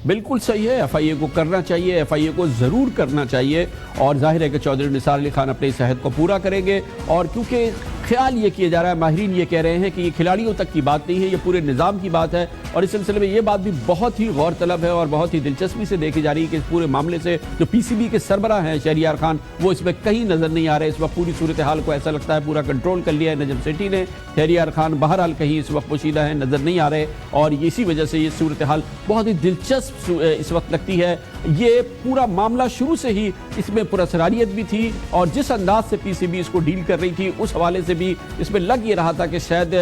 बिल्कुल सही है, FIA को करना चाहिए, FIA को ज़रूर करना चाहिए और जाहिर है कि चौधरी निसार अली खान अपने इस अहद को पूरा करेंगे। और क्योंकि ख्याल ये किया जा रहा है, माहिरीन ये कह रहे हैं कि ये खिलाड़ियों तक की बात नहीं है, ये पूरे निज़ाम की बात है और इस सिलसिले में ये बात भी बहुत ही गौर तलब है और बहुत ही दिलचस्पी से देखी जा रही है कि इस पूरे मामले से जो PCB के सरबराह हैं शहरियार खान, वो इसमें कहीं नज़र नहीं आ रहे। इस वक्त पूरी सूरत हाल को ऐसा लगता है पूरा कंट्रोल कर लिया है नजम सेठी ने, शहरियार खान बहरहाल कहीं इस वक्त पोशीदा है, नज़र नहीं आ रहे और इसी वजह से ये सूरत हाल बहुत ही दिलचस्प इस वक्त लगती है। ये पूरा मामला शुरू से ही इसमें पुरअसरारियत भी थी और जिस अंदाज से PCB इसको डील कर रही थी उस हवाले से भी इसमें लग ये रहा था कि शायद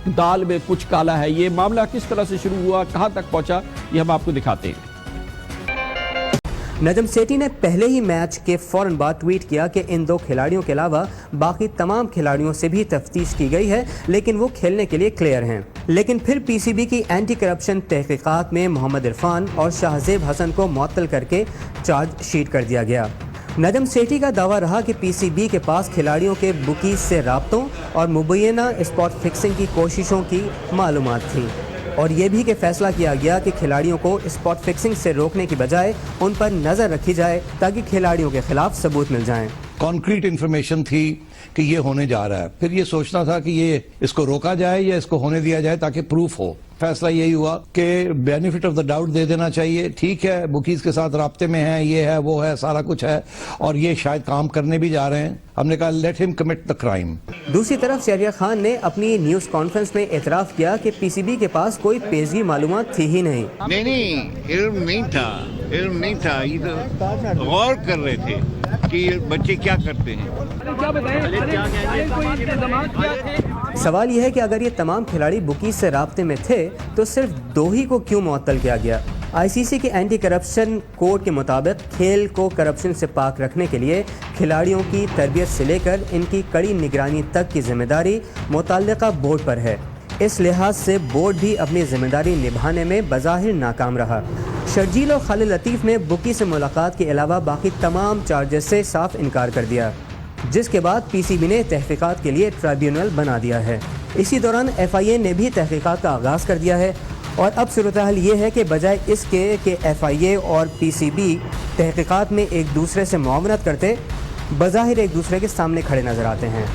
दाल में कुछ काला है। ये मामला किस तरह से शुरू हुआ, कहां तक पहुंचा, ये हम आपको दिखाते हैं। नजम सेठी ने पहले ही मैच के फौरन बाद ट्वीट किया कि इन दो खिलाड़ियों के अलावा बाकी तमाम खिलाड़ियों से भी तफ्तीश की गई है, लेकिन वो खेलने के लिए क्लियर हैं। लेकिन फिर PCB की एंटी करप्शन तहकीकात में मोहम्मद इरफान और शाहजेब हसन को मुअत्तल करके चार्ज शीट कर दिया गया। नजम सेठी का दावा रहा कि PCB के पास खिलाड़ियों के बुकीज से राब्तों और मुबैना स्पॉट फिक्सिंग की कोशिशों की मालूमात थी और ये भी कि फैसला किया गया कि खिलाड़ियों को स्पॉट फिक्सिंग से रोकने की बजाय उन पर नज़र रखी जाए ताकि खिलाड़ियों के खिलाफ सबूत मिल जाएं। कॉन्क्रीट इन्फॉर्मेशन थी कि ये होने जा रहा है, फिर ये सोचना था कि ये इसको रोका जाए या इसको होने दिया जाए ताकि प्रूफ हो। फैसला यही हुआ कि बेनिफिट ऑफ द डाउट दे देना चाहिए। ठीक है, बुकीज के साथ राब्ते में है, ये है, वो है, सारा कुछ है और ये शायद काम करने भी जा रहे हैं। हमने कहा let him commit the crime. दूसरी तरफ शहरियार खान ने अपनी न्यूज कॉन्फ्रेंस में एतराफ़ किया कि PCB के पास कोई पेशगी मालूमात थी ही नहीं। नहीं, इल्म नहीं था, ये तो गौर कर रहे थे कि बच्चे क्या करते हैं। क्या बताएं, कोई इंतजामात क्या थे? सवाल यह है कि अगर ये तमाम खिलाड़ी बुकीज से राब्ते में थे तो सिर्फ 2 ही को क्यों मुअत्तल किया गया। आईसीसी के एंटी करप्शन कोड के मुताबिक खेल को करप्शन से पाक रखने के लिए खिलाड़ियों की तरबियत से लेकर इनकी कड़ी निगरानी तक की जिम्मेदारी मुतल्लिका बोर्ड पर है। इस लिहाज से बोर्ड भी अपनी जिम्मेदारी निभाने में बज़ाहिर नाकाम रहा। शर्जील और खालिद लतीफ़ ने बुकी से मुलाकात के अलावा बाकी तमाम चार्जेस से साफ इनकार कर दिया, जिसके बाद पीसीबी ने तहकीकात के लिए ट्राइब्यूनल बना दिया है। इसी दौरान एफआईए ने भी तहकीकात का आगाज़ कर दिया है और अब सूरत हाल ये है कि बजाय इसके कि एफआईए और पीसीबी तहकीकात में एक दूसरे से मुआवनत करते, बज़ाहिर एक दूसरे के सामने खड़े नजर आते हैं।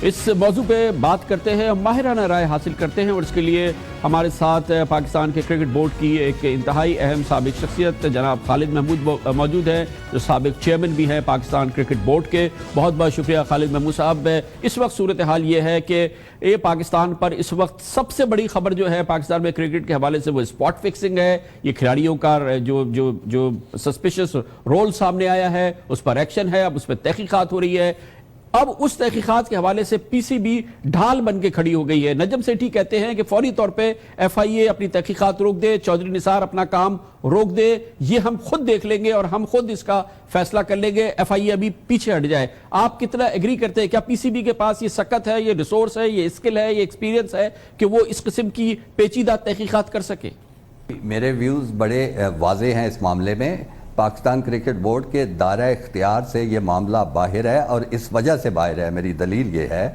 इस मौजू पे बात करते हैं, माहिराना राय हासिल करते हैं और इसके लिए हमारे साथ पाकिस्तान के क्रिकेट बोर्ड की एक इंतहाई अहम साबिक शख्सियत जनाब खालिद महमूद मौजूद हैं, जो साबिक चेयरमैन भी हैं पाकिस्तान क्रिकेट बोर्ड के। बहुत बहुत शुक्रिया खालिद महमूद साहब। इस वक्त सूरत हाल ये है कि ये पाकिस्तान पर इस वक्त सबसे बड़ी खबर जो है पाकिस्तान में क्रिकेट के हवाले से वो स्पॉट फिक्सिंग है। ये खिलाड़ियों का जो सस्पिशियस रोल सामने आया है उस पर एक्शन है, अब उस पर तहकीकात हो रही है। अब उस तहकीकात के हवाले से पीसीबी ढाल बन के खड़ी हो गई है। नजम सेठी कहते हैं कि फौरी तौर पे एफआईए अपनी तहकीकात रोक दे, चौधरी निसार अपना काम रोक दे, ये हम खुद देख लेंगे और हम खुद इसका फैसला कर लेंगे, एफआईए अभी पीछे हट जाए। आप कितना एग्री करते हैं? क्या पीसीबी के पास ये सकत है, ये रिसोर्स है, ये स्किल है, ये एक्सपीरियंस है कि वो इस किस्म की पेचीदा तहकीकात कर सके? मेरे व्यूज़ बड़े वाज़े हैं इस मामले में। पाकिस्तान क्रिकेट बोर्ड के दायरा इख्तियार से ये मामला बाहर है और इस वजह से बाहर है। मेरी दलील ये है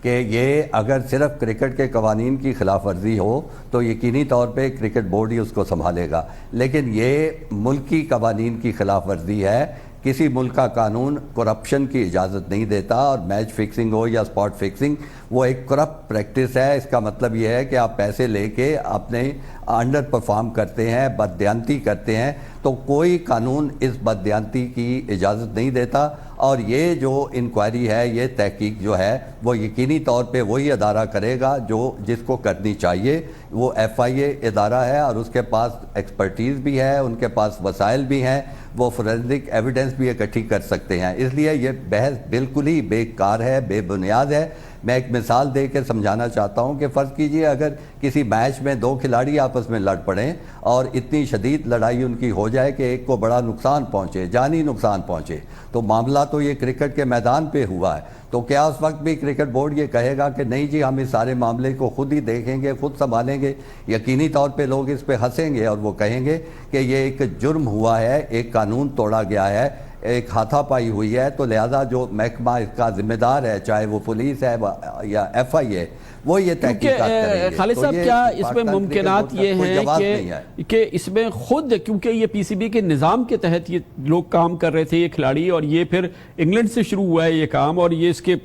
कि ये अगर सिर्फ क्रिकेट के कवानीन की खिलाफ वर्जी हो तो यकीनी तौर पे क्रिकेट बोर्ड ही उसको संभालेगा, लेकिन ये मुल्की कवानीन की खिलाफ वर्जी है। किसी मुल्क का कानून करप्शन की इजाज़त नहीं देता और मैच फिक्सिंग हो या स्पॉट फिक्सिंग वो एक करप्ट प्रैक्टिस है। इसका मतलब ये है कि आप पैसे लेके अपने अंडर परफॉर्म करते हैं, बददियांती करते हैं, तो कोई कानून इस बददियांती की इजाज़त नहीं देता। और ये जो इंक्वायरी है, ये तहकीक जो है वो यकीनी तौर पे वही अदारा करेगा जो जिसको करनी चाहिए। वो एफआईए इदारा है और उसके पास एक्सपर्टीज़ भी है, उनके पास वसाइल भी हैं, वो फोरेंसिक एविडेंस भी इकट्ठी कर सकते हैं। इसलिए ये बहस बिल्कुल ही बेकार है, बेबुनियाद है। मैं एक मिसाल दे के समझाना चाहता हूँ कि फ़र्ज़ कीजिए अगर किसी मैच में 2 खिलाड़ी आपस में लड़ पड़ें और इतनी शदीद लड़ाई उनकी हो जाए कि एक को बड़ा नुकसान पहुँचे, जानी नुकसान पहुँचे, तो मामला तो ये क्रिकेट के मैदान पे हुआ है। तो क्या उस वक्त भी क्रिकेट बोर्ड ये कहेगा कि नहीं जी हम इस सारे मामले को खुद ही देखेंगे, खुद संभालेंगे? यकीनी तौर पे लोग इस पे हंसेंगे और वो कहेंगे कि ये एक जुर्म हुआ है, एक कानून तोड़ा गया है, एक हाथापाई हुई है, तो लिहाजा जो महकमा इसका जिम्मेदार है, चाहे वो पुलिस है या एफआईए, वो ये तहकीकात करेंगे। खालिद साहब, क्या इसमें मुमकिनात ये हैं कि इसमें खुद, क्योंकि ये पीसीबी के निज़ाम के तहत ये लोग काम कर रहे थे, ये खिलाड़ी, और ये फिर इंग्लैंड से शुरू हुआ है ये काम, और ये इसके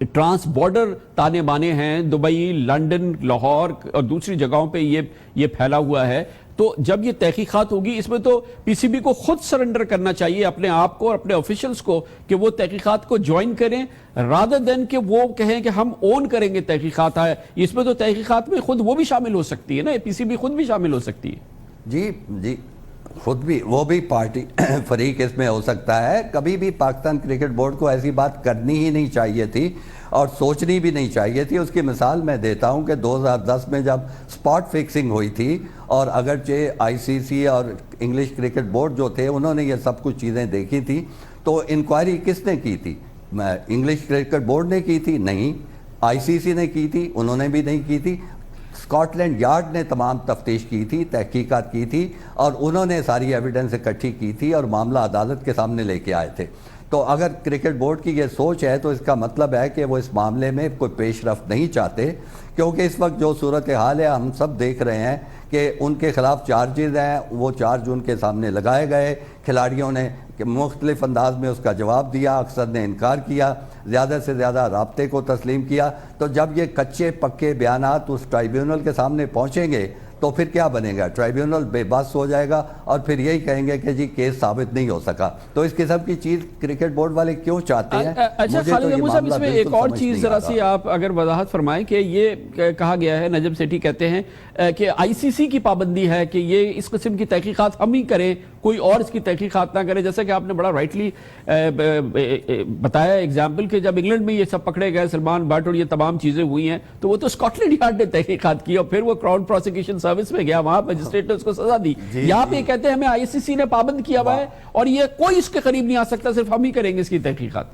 ट्रांस बॉर्डर ताने बाने हैं, दुबई, लंदन, लाहौर और दूसरी जगहों पे ये फैला हुआ है। तो जब ये तहकीकात होगी इसमें तो पीसीबी को खुद सरेंडर करना चाहिए अपने आप को और अपने ऑफिशियल्स को कि वो तहकीकात को ज्वाइन करें, रादर देन कि वो कहें कि हम ओन करेंगे तहकीकात है। इसमें तो तहकीकात में खुद वो भी शामिल हो सकती है ना, पीसीबी खुद भी शामिल हो सकती है। जी खुद भी, वो भी पार्टी फरीक इसमें हो सकता है। कभी भी पाकिस्तान क्रिकेट बोर्ड को ऐसी बात करनी ही नहीं चाहिए थी और सोचनी भी नहीं चाहिए थी। उसकी मिसाल मैं देता हूं कि 2010 में जब स्पॉट फिक्सिंग हुई थी और अगरचे आईसीसी और इंग्लिश क्रिकेट बोर्ड जो थे उन्होंने ये सब कुछ चीज़ें देखी थी, तो इंक्वायरी किसने की थी? इंग्लिश क्रिकेट बोर्ड ने की थी? नहीं। आईसीसी ने की थी? उन्होंने भी नहीं की थी। स्कॉटलैंड यार्ड ने तमाम तफ्तीश की थी, तहकीकात की थी और उन्होंने सारी एविडेंस इकट्ठी की थी और मामला अदालत के सामने लेके आए थे। तो अगर क्रिकेट बोर्ड की ये सोच है तो इसका मतलब है कि वो इस मामले में कोई पेशरफ्त नहीं चाहते, क्योंकि इस वक्त जो सूरत हाल है हम सब देख रहे हैं कि उनके खिलाफ चार्जेज़ हैं, वो चार्ज उनके सामने लगाए गए, खिलाड़ियों ने मुख्तलिफ अंदाज में उसका जवाब दिया, अक्सर ने इनकार किया, ज़्यादा से ज़्यादा राब्ते को तस्लीम किया। तो जब ये कच्चे पक्के बयानात उस ट्राइब्यूनल के सामने पहुँचेंगे तो फिर क्या बनेगा? ट्राइब्यूनल बेबस हो जाएगा और फिर यही कहेंगे कि जी केस साबित नहीं हो सका। तो इस किस्म की चीज क्रिकेट बोर्ड वाले क्यों चाहते हैं? अच्छा खालिद महमूद साहब, इसमें एक और चीज जरा सी आप अगर वजाहत फरमाएं कि ये कहा गया है, नजम सेठी कहते हैं कि आईसीसी की पाबंदी है कि ये इस किस्म की तहकीकात हम ही करें, कोई और इसकी तहकीकात ना करे। जैसा कि आपने बड़ा राइटली बताया एग्जाम्पल कि जब इंग्लैंड में ये सब पकड़े गए, सलमान भट्ट और ये तमाम चीजें हुई हैं, तो वो तो स्कॉटलैंड यार्ड ने तहकीकात की और फिर वो क्राउन प्रोसिक्यूशन सर्विस में गया, वहां मजिस्ट्रेट ने उसको सजा दी। यहाँ पे कहते हैं हमें आईसीसी ने पाबंद किया हुआ है और ये कोई इसके करीब नहीं आ सकता, सिर्फ हम ही करेंगे इसकी तहकीकात।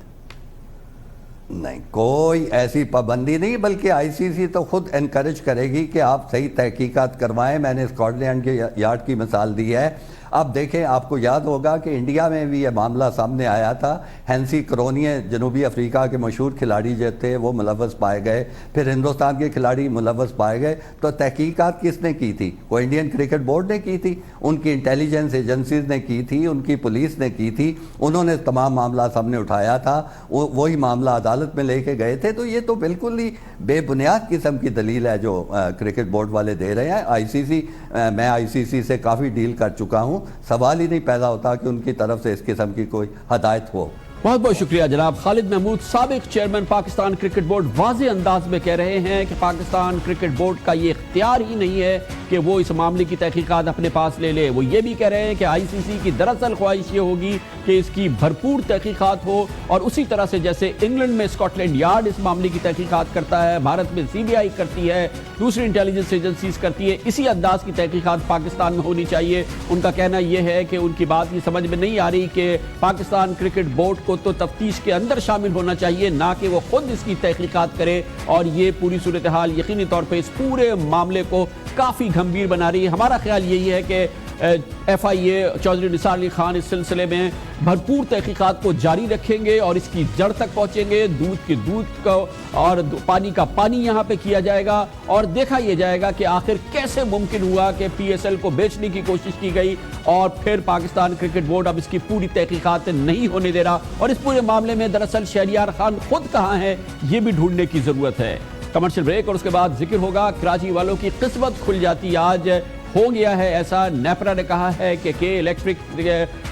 नहीं, कोई ऐसी पाबंदी नहीं, बल्कि आईसीसी तो खुद एनकरेज करेगी कि आप सही तहकीकात करवाएं। मैंने स्कॉटलैंड के यार्ड की मिसाल दी है। अब देखें, आपको याद होगा कि इंडिया में भी यह मामला सामने आया था। हैंसी क्रोनिये जनूबी अफ्रीका के मशहूर खिलाड़ी जो थे वो मुलव्वस पाए गए, फिर हिंदुस्तान के खिलाड़ी मुलव्वस पाए गए। तो तहकीकात किसने की थी? वो इंडियन क्रिकेट बोर्ड ने की थी, उनकी इंटेलिजेंस एजेंसीज ने की थी, उनकी पुलिस ने की थी। उन्होंने तमाम मामला सामने उठाया था, वही मामला अदालत में लेके गए थे। तो ये तो बिल्कुल ही बेबुनियाद किस्म की दलील है जो क्रिकेट बोर्ड वाले दे रहे हैं। आईसीसी, मैं आईसीसी से काफ़ी डील कर चुका हूँ, सवाल ही नहीं पैदा होता कि उनकी तरफ से इस किस्म की कोई हदायत हो। बहुत बहुत शुक्रिया जनाब खालिद महमूद, साबिक चेयरमैन पाकिस्तान क्रिकेट बोर्ड, वाज़े अंदाज में कह रहे हैं कि पाकिस्तान क्रिकेट बोर्ड का ये इख्तियार ही नहीं है कि वो इस मामले की तहकीकात अपने पास ले ले। वो ये भी कह रहे हैं कि आईसीसी की दरअसल ख्वाहिश ये होगी कि इसकी भरपूर तहकीकात हो और उसी तरह से जैसे इंग्लैंड में स्कॉटलैंड यार्ड इस मामले की तहकीकात करता है, भारत में सीबीआई करती है, दूसरी इंटेलिजेंस एजेंसीज करती है, इसी अंदाज की तहकीकात पाकिस्तान में होनी चाहिए। उनका कहना यह है कि उनकी बात ये समझ में नहीं आ रही कि पाकिस्तान क्रिकेट बोर्ड को तो तफ्तीश के अंदर शामिल होना चाहिए, ना कि वो खुद इसकी तहकीकात करे। और ये पूरी सूरत हाल यकीनी तौर पर इस पूरे मामले को काफ़ी गंभीर बना रही है। हमारा ख्याल यही है कि FIA चौधरी निसार अली खान इस सिलसिले में भरपूर तहकीकात को जारी रखेंगे और इसकी जड़ तक पहुंचेंगे। दूध के दूध को और पानी का पानी यहाँ पे किया जाएगा और देखा यह जाएगा कि आखिर कैसे मुमकिन हुआ कि PSL को बेचने की कोशिश की गई और फिर पाकिस्तान क्रिकेट बोर्ड अब इसकी पूरी तहकीकात नहीं होने दे रहा। और इस पूरे मामले में दरअसल शहरियार खान खुद कहाँ है, ये भी ढूंढने की जरूरत है। कमर्शियल ब्रेक और उसके बाद जिक्र होगा कराची वालों की किस्मत खुल जाती आज हो गया है ऐसा। नेपरा ने कहा है कि इलेक्ट्रिक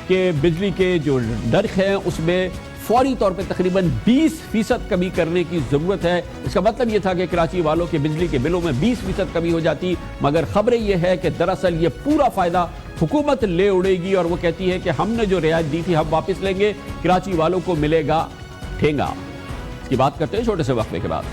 के बिजली के जो नर्ख हैं उसमें फौरी तौर पे तकरीबन 20% कमी करने की ज़रूरत है। इसका मतलब ये था कि कराची वालों के बिजली के बिलों में 20% कमी हो जाती, मगर खबरें ये है कि दरअसल ये पूरा फ़ायदा हुकूमत ले उड़ेगी और वो कहती है कि हमने जो रियायत दी थी हम वापस लेंगे, कराची वालों को मिलेगा ठेंगा। इसकी बात करते हैं छोटे से वक्फे के बाद।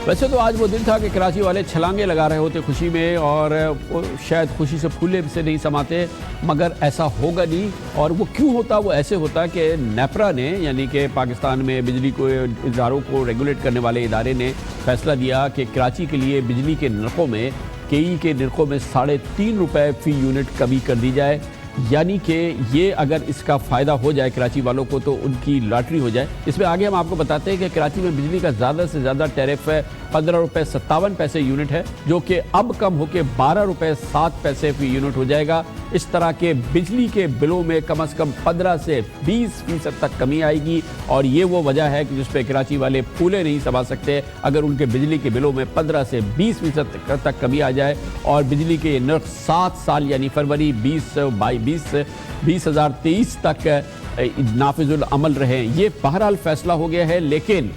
वैसे तो आज वो दिन था कि कराची वाले छलांगे लगा रहे होते खुशी में और शायद खुशी से फूले से नहीं समाते, मगर ऐसा होगा नहीं। और वो क्यों होता? वो ऐसे होता कि नेपरा ने, यानी कि पाकिस्तान में बिजली को इदारों को रेगुलेट करने वाले इदारे ने फैसला दिया कि कराची के लिए बिजली के नरखों में, KE के नरखों में 3.5 रुपये फ़ी यूनिट कमी कर दी जाए। यानी कि ये अगर इसका फ़ायदा हो जाए कराची वालों को तो उनकी लॉटरी हो जाए। इसमें आगे हम आपको बताते हैं कि कराची में बिजली का ज़्यादा से ज़्यादा टैरिफ 15 रुपये 57 पैसे यूनिट है, जो कि अब कम होकर 12 रुपये 7 पैसे फ़ी यूनिट हो जाएगा। इस तरह के बिजली के बिलों में कम से कम 15 से 20% तक कमी आएगी और ये वो वजह है कि जिस पे कराची वाले फूले नहीं समा सकते अगर उनके बिजली के बिलों में 15 से 20% तक कमी आ जाए। और बिजली के नर्ख 7 साल यानी फरवरी 2023 तक नाफिजुल अमल रहे। ये बहरहाल फैसला हो गया है, लेकिन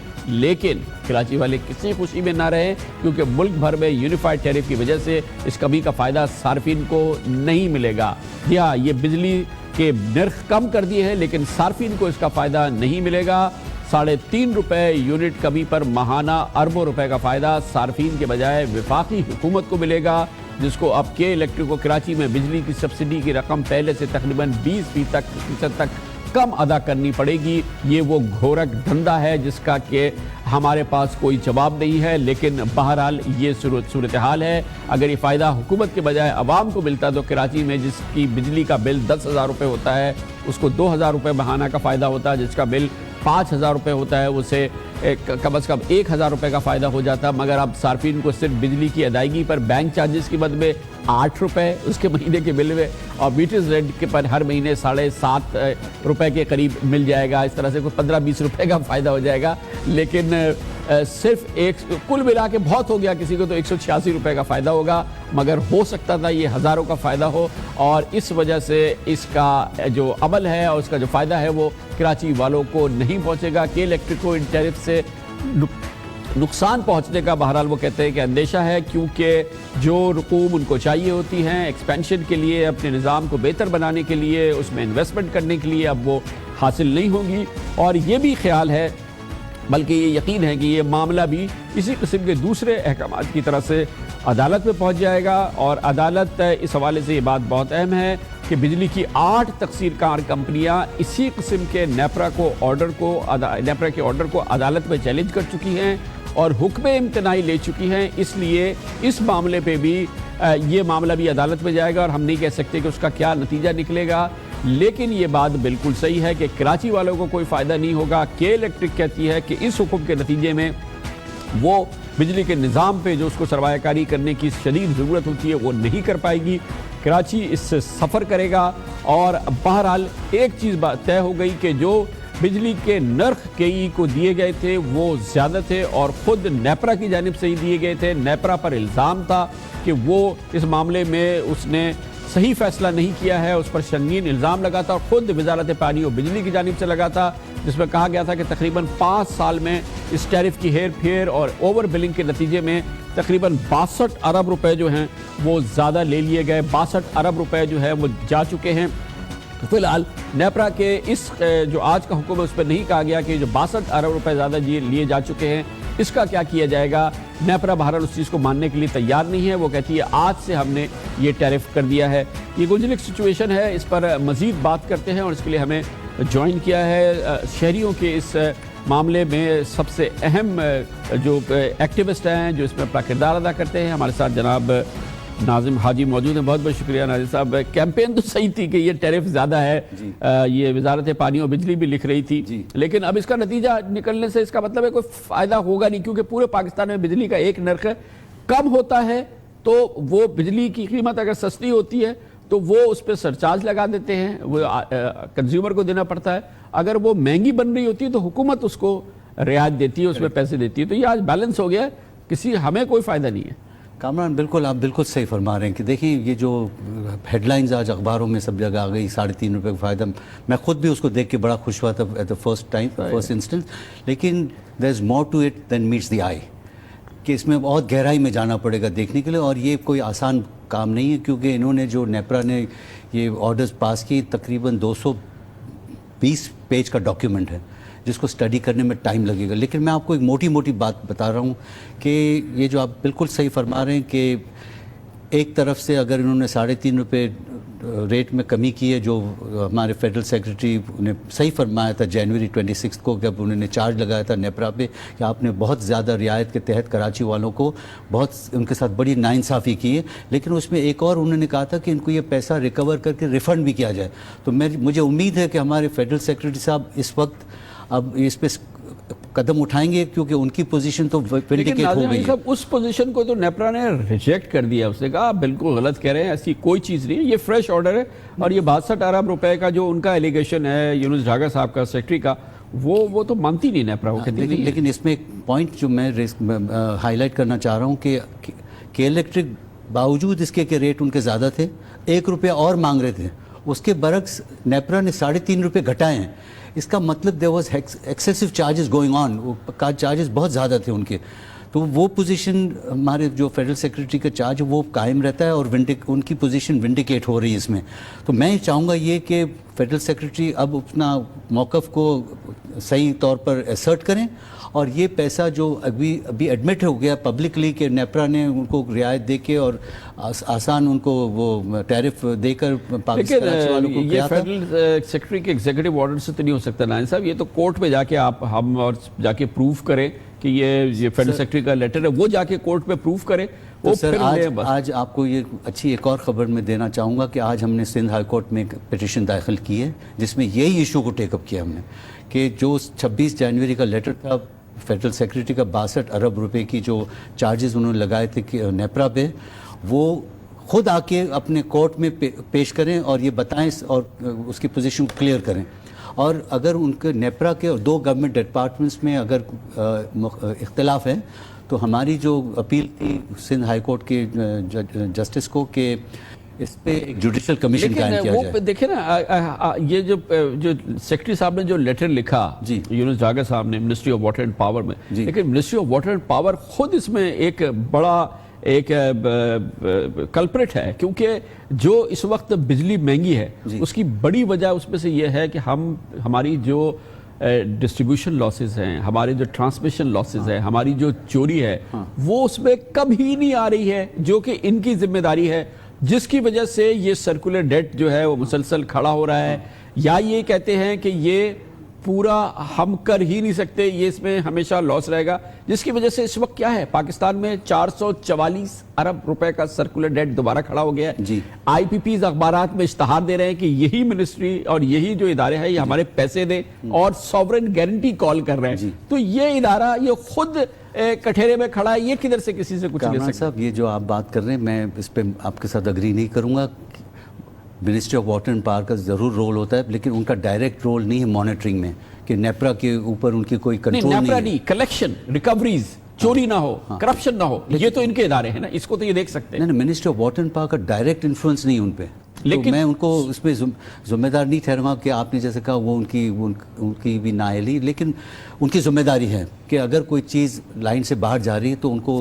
कराची वाले किसी खुशी में ना रहे, क्योंकि मुल्क भर में यूनिफाइड टैरिफ की वजह से इस कमी का फ़ायदा सार्फिन को नहीं मिलेगा। जी हाँ, ये बिजली के नर्ख कम कर दिए हैं लेकिन सार्फिन को इसका फ़ायदा नहीं मिलेगा। 3.5 रुपये यूनिट कमी पर माहाना अरबों रुपए का फ़ायदा सार्फिन के बजाय वफाकी हुकूमत को मिलेगा, जिसको अब के इलेक्ट्रिक को कराची में बिजली की सब्सिडी की रकम पहले से तकरीबन 20% तक कम अदा करनी पड़ेगी। ये वो घोरक धंधा है जिसका कि हमारे पास कोई जवाब नहीं है, लेकिन बहरहाल ये सूरत हाल है। अगर ये फ़ायदा हुकूमत के बजाय आवाम को मिलता तो कराची में जिसकी बिजली का बिल 10,000 रुपये होता है उसको 2,000 रुपये बहाना का फ़ायदा होता है, जिसका बिल 5,000 रुपये होता है उसे कम अज़ कम 1,000 रुपये का फ़ायदा हो जाता, मगर अब सार्फिन को सिर्फ बिजली की अदायगी पर बैंक चार्जेस की मद में 8 रुपये उसके महीने के बिल में और मीटर्स रेंट के पर हर महीने 7.5 रुपये के करीब मिल जाएगा। इस तरह से कोई 15-20 रुपये का फ़ायदा हो जाएगा। लेकिन सिर्फ एक कुल मिला के बहुत हो गया, किसी को तो 186 रुपये का फ़ायदा होगा, मगर हो सकता था ये हज़ारों का फ़ायदा हो। और इस वजह से इसका जो अमल है और उसका जो फ़ायदा है वो कराची वालों को नहीं पहुँचेगा। के इलेक्ट्रिक को इन टैरिफ से नुकसान पहुंचने का बहरहाल वो कहते हैं कि अंदेशा है, क्योंकि जो रकूम उनको चाहिए होती हैं एक्सपेंशन के लिए, अपने निज़ाम को बेहतर बनाने के लिए, उसमें इन्वेस्टमेंट करने के लिए, अब वो हासिल नहीं होंगी। और ये भी ख्याल है, बल्कि ये यकीन है कि ये मामला भी इसी किस्म के दूसरे अहकाम की तरह से अदालत में पहुंच जाएगा। और अदालत इस हवाले से ये बात बहुत अहम है कि बिजली की 8 तकसीरकार कंपनियां इसी किस्म के नेपरा के ऑर्डर को अदालत में चैलेंज कर चुकी हैं और हुक्म इम्तनाई ले चुकी हैं। इसलिए इस मामले पे भी ये मामला भी अदालत में जाएगा और हम नहीं कह सकते कि उसका क्या नतीजा निकलेगा। लेकिन ये बात बिल्कुल सही है कि कराची वालों को कोई फ़ायदा नहीं होगा। के इलेक्ट्रिक कहती है कि इस हुक्म के नतीजे में वो बिजली के निज़ाम पे जो उसको सरमायाकारी करने की शदीद ज़रूरत होती है वो नहीं कर पाएगी। कराची इससे सफ़र करेगा। और बहरहाल एक चीज़ बात तय हो गई कि जो बिजली के नर्ख केई को दिए गए थे वो ज़्यादा थे और ख़ुद नेपरा की जानिब से ही दिए गए थे। नेपरा पर इल्ज़ाम था कि वो इस मामले में उसने सही फैसला नहीं किया है, उस पर संगीन इल्ज़ाम लगा था और ख़ुद वजारत पानी और बिजली की जानिब से लगा था, जिसमें कहा गया था कि तकरीबन 5 साल में इस टैरिफ की हेर फेर और ओवर बिलिंग के नतीजे में तकरीबन 62 अरब रुपए जो हैं वो ज़्यादा ले लिए गए। 62 अरब रुपए जो है वो जा चुके हैं। फिलहाल नेपरा के इस जो आज का हुक्म है उस पर नहीं कहा गया कि जो 62 अरब रुपए ज़्यादा लिए जा चुके हैं इसका क्या किया जाएगा। नेपरा बहरहाल उस चीज़ को मानने के लिए तैयार नहीं है। वो कहती है आज से हमने ये टैरिफ कर दिया है। ये गुंजलिक सिचुएशन है, इस पर मज़ीद बात करते हैं और इसके लिए हमें ज्वाइन किया है शहरियों के इस मामले में सबसे अहम जो एक्टिविस्ट हैं जो इसमें अपना किरदार अदा करते हैं। हमारे साथ जनाब नाजिम हाजी मौजूद हैं। बहुत बहुत शुक्रिया नाजिम साहब। कैंपेन तो सही थी कि ये टैरिफ ज़्यादा है, ये वजारत पानी और बिजली भी लिख रही थी, लेकिन अब इसका नतीजा निकलने से इसका मतलब है कोई फ़ायदा होगा नहीं, क्योंकि पूरे पाकिस्तान में बिजली का एक नर्ख कम होता है तो वो बिजली की कीमत अगर सस्ती होती है तो वो उस पर सरचार्ज लगा देते हैं, वो कंज्यूमर को देना पड़ता है। अगर वो महंगी बन रही होती है तो हुकूमत उसको रियायत देती है, उसमें पैसे देती है। तो ये आज बैलेंस हो गया, हमें कोई फ़ायदा नहीं है। कामरान बिल्कुल आप बिल्कुल सही फरमा रहे हैं कि देखिए ये जो हेडलाइंस आज अखबारों में सब जगह आ गई 3.5 रुपये का फ़ायदा, मैं ख़ुद भी उसको देख के बड़ा खुश हुआ था एट द फर्स्ट इंस्टेंस। लेकिन there is more to it than meets the eye, कि इसमें बहुत गहराई में जाना पड़ेगा देखने के लिए। और ये कोई आसान काम नहीं है, क्योंकि इन्होंने जो नेपरा ने ये ऑर्डर्स पास किए तकरीबन 220 पेज का डॉक्यूमेंट है जिसको स्टडी करने में टाइम लगेगा। लेकिन मैं आपको एक मोटी मोटी बात बता रहा हूँ कि ये जो आप बिल्कुल सही फरमा रहे हैं कि एक तरफ से अगर इन्होंने 3.5 रुपये रेट में कमी की है, जो हमारे फेडरल सेक्रेटरी ने सही फरमाया था जनवरी 26 को जब उन्होंने चार्ज लगाया था नेपरा पे कि आपने बहुत ज़्यादा रियायत के तहत कराची वालों को बहुत उनके साथ बड़ी नाइंसाफ़ी की है। लेकिन उसमें एक और उन्होंने कहा था कि इनको ये पैसा रिकवर करके रिफ़ंड भी किया जाए। तो मुझे उम्मीद है कि हमारे फेडरल सेक्रेटरी साहब इस वक्त अब इस पे कदम उठाएंगे, क्योंकि उनकी पोजीशन तो विंडिकेट हो गई है। उस पोजीशन को तो नेपरा ने रिजेक्ट कर दिया। उसने कहा बिल्कुल गलत कह रहे हैं, ऐसी कोई चीज़ नहीं है, ये फ्रेश ऑर्डर है। और ये 62 अरब रुपए का जो उनका एलिगेशन है यूनुस ढागा साहब का सेक्रेटरी का, वो तो मानती नहीं नेपरा, वो कहती नहीं। लेकिन इसमें एक पॉइंट जो मैं हाईलाइट करना चाह रहा हूँ कि इलेक्ट्रिक बावजूद इसके के रेट उनके ज़्यादा थे, 1 रुपया और मांग रहे थे, उसके बरक्स नेपरा ने 3.5 रुपये घटाए हैं। इसका मतलब there was excessive charges going on, वो चार्जेस बहुत ज़्यादा थे उनके। तो वो पोजीशन हमारे जो फेडरल सेक्रेटरी का चार्ज वो कायम रहता है और उनकी पोजीशन विंडिकेट हो रही है इसमें। तो मैं चाहूँगा ये कि फेडरल सेक्रेटरी अब अपना मौक़िफ़ को सही तौर पर असर्ट करें और ये पैसा जो अभी एडमिट हो गया पब्लिकली कि नेपरा ने उनको रियायत दे के और आसान उनको वो टैरिफ देकर पाकिस्तान वालों को किया था। फेडरल सेक्रेटरी के एग्जीक्यूटिव ऑर्डर से तो नहीं हो सकता नाज़िम साहब, ये तो कोर्ट में जाके हम और जाके प्रूफ करें कि ये फेडरल सेक्रेटरी का लेटर है, वो जाके कोर्ट में प्रूफ करे। तो सर आज आपको ये अच्छी एक और ख़बर मैं देना चाहूँगा कि आज हमने सिंध हाई कोर्ट में एक पिटिशन दाखिल की है जिसमें यही इशू को टेकअप किया हमने कि जो 26 जनवरी का लेटर था फेडरल सेक्रेटरी का 62 अरब रुपए की जो चार्जेस उन्होंने लगाए थे कि नेपरा पे, वो खुद आके अपने कोर्ट में पेश करें और ये बताएं और उसकी पोजीशन को क्लियर करें। और अगर उनके नेपरा के और 2 गवर्नमेंट डिपार्टमेंट्स में अगर इख्तिलाफ है तो हमारी जो अपील थी सिंध हाई कोर्ट के जस्टिस को कि इस पे एक जुडिशल कमीशन कायम किया जाए। देखिए ना, ये जो सेक्रेटरी साहब ने जो लेटर लिखा जी यूनुस जागर साहब ने ministry of water and power में, लेकिन ministry of water and power खुद इसमें एक बड़ा एक कल्प्रिट है, क्योंकि जो इस वक्त बिजली महंगी है उसकी बड़ी वजह उसमें से ये है कि हमारी जो डिस्ट्रीब्यूशन लॉसेस हैं, हमारे जो ट्रांसमिशन लॉसेस हैं, हमारी जो चोरी है वो उसमें कभी नहीं आ रही है, जो कि इनकी जिम्मेदारी है, जिसकी वजह से ये सर्कुलर डेट जो है वो मुसलसल खड़ा हो रहा है। या ये कहते हैं कि ये पूरा हम कर ही नहीं सकते, ये इसमें हमेशा लॉस रहेगा, जिसकी वजह से इस वक्त क्या है पाकिस्तान में 444 अरब रुपए का सर्कुलर डेट दोबारा खड़ा हो गया है। IPPs अखबारात में इश्तहार दे रहे हैं कि यही मिनिस्ट्री और यही जो इदारे हैं ये हमारे पैसे दें और सॉवरेन गारंटी कॉल कर रहे हैं। तो ये इदारा ये खुद कठेरे में खड़ा है, ये किधर से किसी से कुछ ले सकता। साहब ये जो आप बात कर रहे हैं मैं इस पे आपके साथ अग्री नहीं करूंगा। Ministry of water and power का ज़रूर रोल होता है, लेकिन उनका डायरेक्ट रोल नहीं है मॉनिटरिंग में कि नेपरा के ऊपर उनकी कोई कंट्रोल नहीं है। कलेक्शन, रिकवरीज, चोरी ना हो, करप्शन ना हो, ये तो इनके इदारे हैं ना, इसको तो ये देख सकते हैं। नहीं, ministry of water and power का डायरेक्ट इन्फ्लुएंस नहीं उन पे, लेकिन तो मैं उनको उसमें जिम्मेदार नहीं ठहराऊंगा कि आपने जैसे कहा वो उनकी भी नाअहली, लेकिन उनकी जिम्मेदारी है कि अगर कोई चीज़ लाइन से बाहर जा रही है तो उनको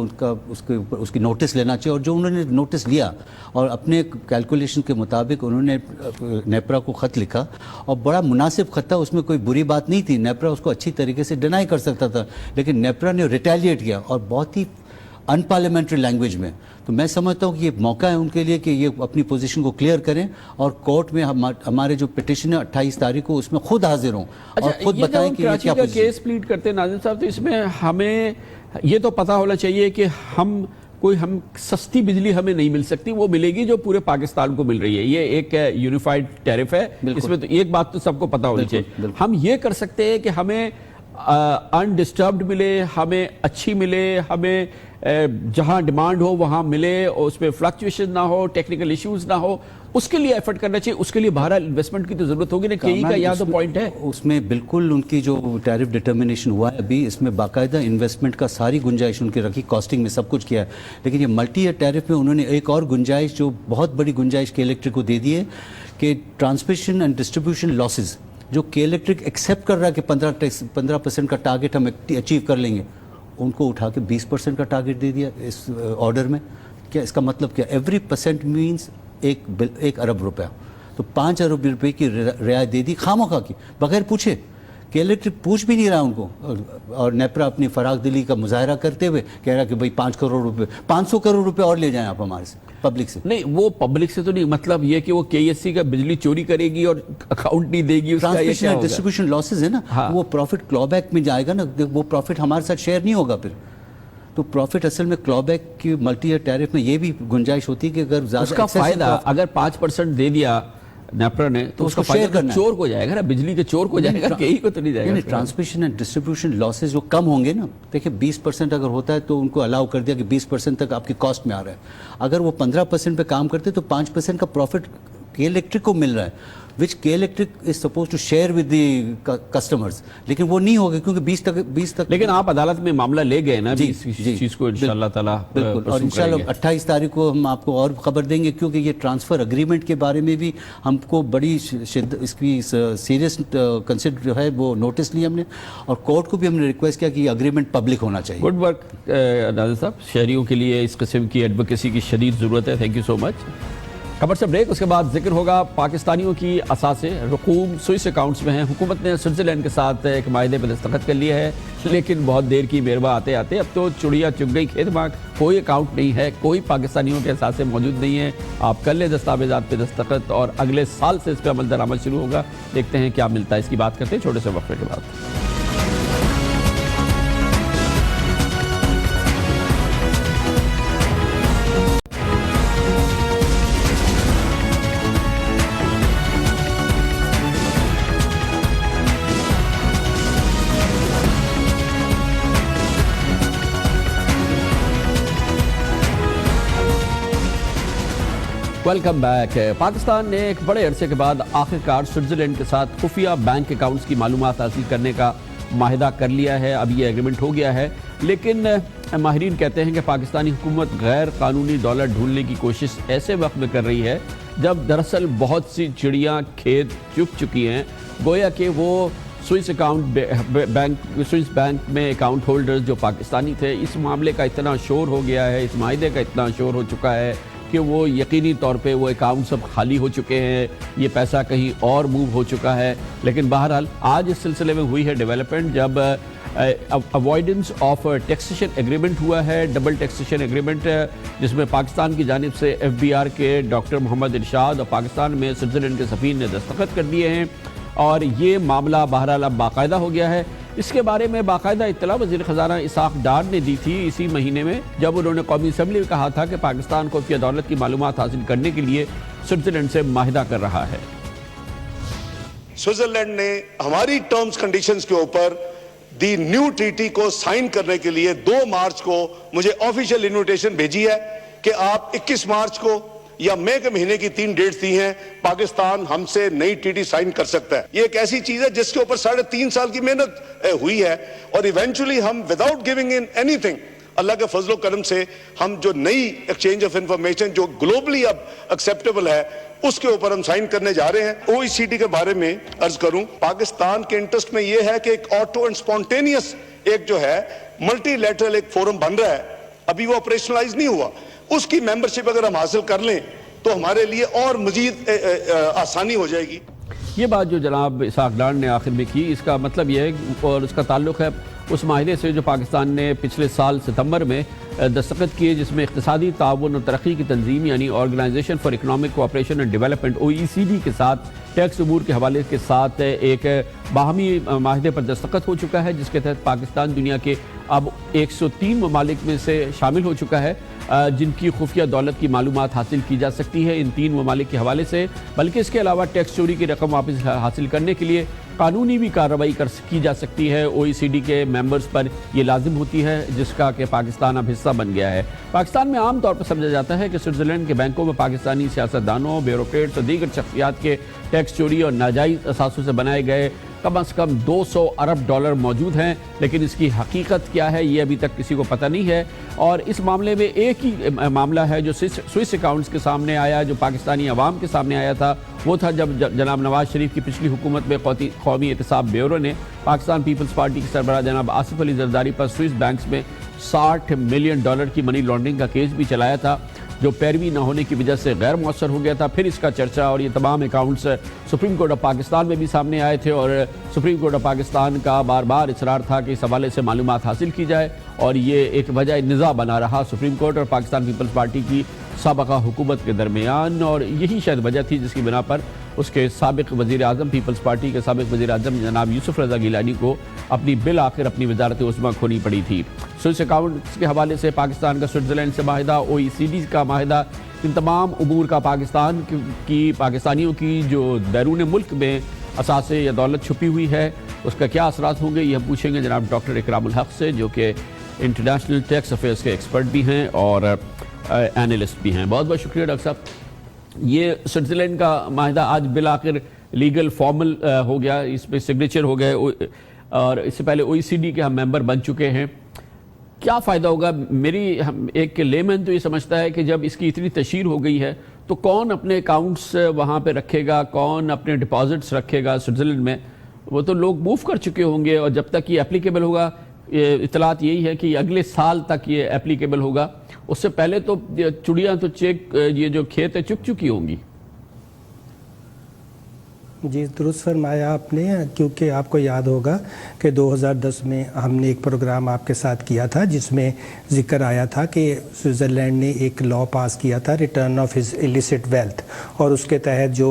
उसकी नोटिस लेना चाहिए। और जो उन्होंने नोटिस लिया और अपने कैलकुलेशन के मुताबिक उन्होंने नेपरा को ख़त लिखा और बड़ा मुनासिब ख़त था, उसमें कोई बुरी बात नहीं थी। नेपरा उसको अच्छी तरीके से डिनाई कर सकता था, लेकिन नेपरा ने रिटेलिएट किया और बहुत ही अनपार्लियामेंट्री लैंग्वेज में। तो मैं समझता हूँ कि ये मौका है उनके लिए कि ये अपनी पोजीशन को क्लियर करें और कोर्ट में हमारे जो पिटिशन है 28 तारीख को उसमें खुद हाजिर हों और खुद बताएं कि ये क्या केस प्लीड करते हैं नाज़िम साहब, तो इसमें हमें ये तो पता होना चाहिए कि हम सस्ती बिजली हमें नहीं मिल सकती, वो मिलेगी जो पूरे पाकिस्तान को मिल रही है। ये एक यूनिफाइड टैरिफ है, इसमें तो एक बात तो सबको पता होनी चाहिए। हम ये कर सकते हैं कि हमें अनडिस्टर्ब्ड मिले, हमें अच्छी मिले, हमें जहां डिमांड हो वहां मिले और उसमें फ्लक्चुएशन ना हो, टेक्निकल इश्यूज ना हो, उसके लिए एफर्ट करना चाहिए। उसके लिए बाहर इन्वेस्टमेंट की तो जरूरत होगी ना, केई का यहाँ तो पॉइंट है। उसमें बिल्कुल उनकी जो टैरिफ डिटर्मिनेशन हुआ है अभी, इसमें बाकायदा इन्वेस्टमेंट का सारी गुंजाइश उनकी रखी, कॉस्टिंग में सब कुछ किया है। लेकिन ये मल्टी ईयर टैरिफ में उन्होंने एक और गुंजाइश, जो बहुत बड़ी गुंजाइश के इलेक्ट्रिक को दे दी है कि ट्रांसमिशन एंड डिस्ट्रीब्यूशन लॉसेज जो के इलेक्ट्रिक एक्सेप्ट कर रहा है कि 15% का टारगेट हम अचीव कर लेंगे, उनको उठा के 20% का टारगेट दे दिया इस ऑर्डर में। क्या इसका मतलब क्या? एवरी परसेंट मीन्स 1 अरब रुपया, तो 5 अरब रुपये की रियायत दे दी खामोखा की, बगैर पूछे। कि इलेक्ट्रिक पूछ भी नहीं रहा उनको, और नेपरा अपनी फराग दिली का मुजाहरा करते हुए कह रहा कि भाई 5 करोड़ रुपए 500 करोड़ रुपए और ले जाएं आप हमारे से, पब्लिक से। नहीं, वो पब्लिक से तो नहीं, मतलब ये कि वो KSC का बिजली चोरी करेगी और अकाउंट नहीं देगी, उसका ये क्या होगा? डिस्ट्रीब्यूशन लॉसेज है ना, हाँ। वो प्रॉफिट क्लॉबैक में जाएगा ना, वो प्रॉफिट हमारे साथ शेयर नहीं होगा फिर। तो प्रॉफिट असल में क्लॉबैक की मल्टी ईयर टैरिफ में ये भी गुंजाइश होती है कि अगर ज्यादा उसका फायदा अगर 5% दे दिया नेपरा ने तो उसका फायदा चोर को जाएगा ना, बिजली के चोर को जाएगा, कहीं को तो नहीं जाएगा। ट्रांसमिशन एंड डिस्ट्रीब्यूशन लॉसेज जो कम होंगे ना, देखिए 20% अगर होता है तो उनको अलाउ कर दिया कि 20% तक आपकी कॉस्ट में आ रहा है। अगर वो 15% पे काम करते तो 5% का प्रॉफिट के इलेक्ट्रिक को मिल रहा है, विच के electric is suppose to share with the customers, लेकिन वो नहीं होगा क्योंकि 20 तक। लेकिन आप अदालत में मामला ले गए ना इस चीज को, इंशाल्लाह ताला बिल्कुल। और इंशाल्लाह 28 तारीख को हम आपको और खबर देंगे, क्योंकि ये ट्रांसफर अग्रीमेंट के बारे में भी हमको बड़ी इसकी सीरियस कंसिडर जो है वो नोटिस ली हमने, और कोर्ट को भी हमने रिक्वेस्ट किया कि अग्रीमेंट पब्लिक होना चाहिए। गुड वर्क नाज़िर साहब, शहरियों के लिए इस किस्म की एडवोकेसी की शदीद ज़रूरत है। Thank you so much. खबर से ब्रेक, उसके बाद जिक्र होगा पाकिस्तानियों की असासे रकूम स्विस अकाउंट्स में हैं। हुकूमत ने स्विट्ज़रलैंड के साथ एक माहदे पर दस्तखत कर लिया है, लेकिन बहुत देर की मेरवा आते आते अब तो चिड़िया चुग गई खेत में। कोई अकाउंट नहीं है, कोई पाकिस्तानियों के असासे मौजूद नहीं है। आप कर ले दस्तावेजात पे दस्तखत और अगले साल से इस पर अमल दरामद शुरू होगा। देखते हैं क्या मिलता है, इसकी बात करते हैं छोटे से वक्फे के बाद। Welcome back. पाकिस्तान ने एक बड़े अरसे के बाद आखिरकार स्विट्जरलैंड के साथ खुफिया बैंक अकाउंट्स की मालूमात हासिल करने का माहिदा कर लिया है। अब ये एग्रीमेंट हो गया है, लेकिन माहिरीन कहते हैं कि पाकिस्तानी हुकूमत गैर कानूनी डॉलर ढूंढने की कोशिश ऐसे वक्त में कर रही है जब दरअसल बहुत सी चिड़ियाँ खेत चुग चुकी हैं। गोया कि वो स्विस बैंक में अकाउंट होल्डर्स जो पाकिस्तानी थे, इस मामले का इतना शोर हो गया है, इस माहिदे का इतना शोर हो चुका है कि वो यकीनी तौर पे वो अकाउंट सब खाली हो चुके हैं, ये पैसा कहीं और मूव हो चुका है। लेकिन बहरहाल आज इस सिलसिले में हुई है डेवलपमेंट जब अवॉइडेंस ऑफ टैक्सेशन एग्रीमेंट हुआ है, डबल टैक्सेशन एग्रीमेंट, जिसमें पाकिस्तान की जानिब से FBR के डॉक्टर मोहम्मद इरशाद और पाकिस्तान में स्विट्जरलैंड के सफीर ने दस्तखत कर दिए हैं और ये मामला बहरहाल अब बाकायदा हो गया है। इसके बारे में बाकायदा इत्तला वज़ीर ख़ज़ाना इसाक डार ने दी थी इसी महीने में, जब उन्होंने कौमी असम्बली में कहा था कि पाकिस्तान खुफिया दौलत की मालूमात हासिल करने के लिए स्विट्जरलैंड से माहिदा कर रहा है। स्विट्जरलैंड ने हमारी टर्म्स कंडीशंस के ऊपर दी न्यू ट्रीटी को साइन करने के लिए 2 मार्च को मुझे ऑफिशियल इन्विटेशन भेजी है कि आप 21 मार्च को या मई के महीने की 3 डेट्स दी हैं, पाकिस्तान हमसे नई ट्रीटी साइन कर सकता है। ये एक ऐसी चीज है जिसके ऊपर 3.5 साल की मेहनत हुई है और इवेंचुअली हम विदाउट गिविंग इन एनीथिंग, अल्लाह के फजलो करम से हम जो नई एक्सचेंज ऑफ इंफॉर्मेशन जो ग्लोबली अब एक्सेप्टेबल है उसके ऊपर हम साइन करने जा रहे हैं। OECD के बारे में अर्ज करूं, पाकिस्तान के इंटरेस्ट में यह है कि एक ऑटो एंड स्पॉन्टेनियस एक जो है मल्टीलैटरल एक फोरम बन रहा है, अभी वो ऑपरेशनलाइज नहीं हुआ, उसकी मेंबरशिप अगर हम हासिल कर लें तो हमारे लिए और मजीद आसानी हो जाएगी। ये बात जो जनाब इसाक डार ने आखिर में की, इसका मतलब यह है और उसका ताल्लुक है उस माहिदे से जो पाकिस्तान ने पिछले साल सितंबर में दस्तखत किए, जिसमें इक़्तिसादी ताउन और तरक्की की तंजीम यानी organisation for economic cooperation and development OECD के साथ टैक्स अमूर के हवाले के साथ एक बाहमी माहिदे पर दस्तखत हो चुका है, जिसके तहत पाकिस्तान दुनिया के अब 103 ममालिक में से शामिल हो चुका है जिनकी खुफिया दौलत की मालूमात हासिल की जा सकती है इन 3 ममालिक के हवाले से। बल्कि इसके अलावा टैक्स चोरी की रकम वापस हासिल करने के लिए कानूनी भी कार्रवाई की जा सकती है। OECD के मेंबर्स पर यह लाजिम होती है, जिसका कि पाकिस्तान अब हिस्सा बन गया है। पाकिस्तान में आम तौर पर समझा जाता है कि स्विट्जरलैंड के बैंकों में पाकिस्तानी सियासतदानों, ब्यूरोक्रेट्स और दीगर शख्सियात के टैक्स चोरी और नाजायज़ असासों से बनाए गए कम से कम 200 अरब डॉलर मौजूद हैं, लेकिन इसकी हकीकत क्या है ये अभी तक किसी को पता नहीं है। और इस मामले में एक ही मामला है जो स्विस अकाउंट्स के सामने आया, जो पाकिस्तानी अवाम के सामने आया था, वो था जब जनाब नवाज शरीफ की पिछली हुकूमत में कौमी एहतसाब ब्यूरो ने पाकिस्तान पीपल्स पार्टी के सरबराह जनाब आसिफ अली जरदारी पर स्विस बैंक्स में $60 मिलियन की मनी लॉन्ड्रिंग का केस भी चलाया था, जो पैरवी न होने की वजह से गैर मौसर हो गया था। फिर इसका चर्चा और ये तमाम accounts supreme court of Pakistan में भी सामने आए थे और सुप्रीम कोर्ट ऑफ पाकिस्तान का बार बार इसरार था कि इस हवाले से मालूमात हासिल की जाए और ये एक वजह निज़ा बना रहा सुप्रीम कोर्ट और पाकिस्तान पीपल्स पार्टी की साबका हुकूमत के दरमियान। और यही शायद वजह थी जिसकी बिना पर उसके साबिक वज़ीर आज़म, पीपल्स पार्टी के साबिक वज़ीर आज़म जनाब यूसुफ रज़ा गिलानी को बिल आखिर अपनी वजारत उस्मा खोनी पड़ी थी। स्विस अकाउंट्स के हवाले से पाकिस्तान का स्विट्जरलैंड से माहिदा, OECD का माहिदा, इन तमाम उमूर का पाकिस्तान की पाकिस्तानियों की जो बैरून मुल्क में असासे या दौलत छुपी हुई है उसका क्या असरात होंगे, ये हम पूछेंगे जनाब डॉक्टर इकरामुल हक से, जो कि इंटरनेशनल टैक्स अफेयर्स के एक्सपर्ट भी हैं और एनालिस्ट भी हैं। बहुत बहुत शुक्रिया डॉक्टर साहब। ये स्विट्जरलैंड का माहिदा आज बिल आखिर लीगल फॉर्मल हो गया, इस पर सिग्नेचर हो गए और इससे पहले OECD के हम मेंबर बन चुके हैं। क्या फ़ायदा होगा? एक लेमैन तो ये समझता है कि जब इसकी इतनी तशहीर हो गई है तो कौन अपने अकाउंट्स वहाँ पे रखेगा, कौन अपने डिपॉजिट्स रखेगा स्विट्जरलैंड में? वो तो लोग मूव कर चुके होंगे और जब तक ये एप्लीकेबल होगा, इतलात यही है कि अगले साल तक ये एप्लीकेबल होगा, उससे पहले तो चुड़ियाँ तो ये जो खेत है चुक चुकी होंगी। जी दुरुस्त फरमाया आपने, क्योंकि आपको याद होगा कि 2010 में हमने एक प्रोग्राम आपके साथ किया था जिसमें जिक्र आया था कि स्विट्ज़रलैंड ने एक लॉ पास किया था, return of his illicit wealth, और उसके तहत जो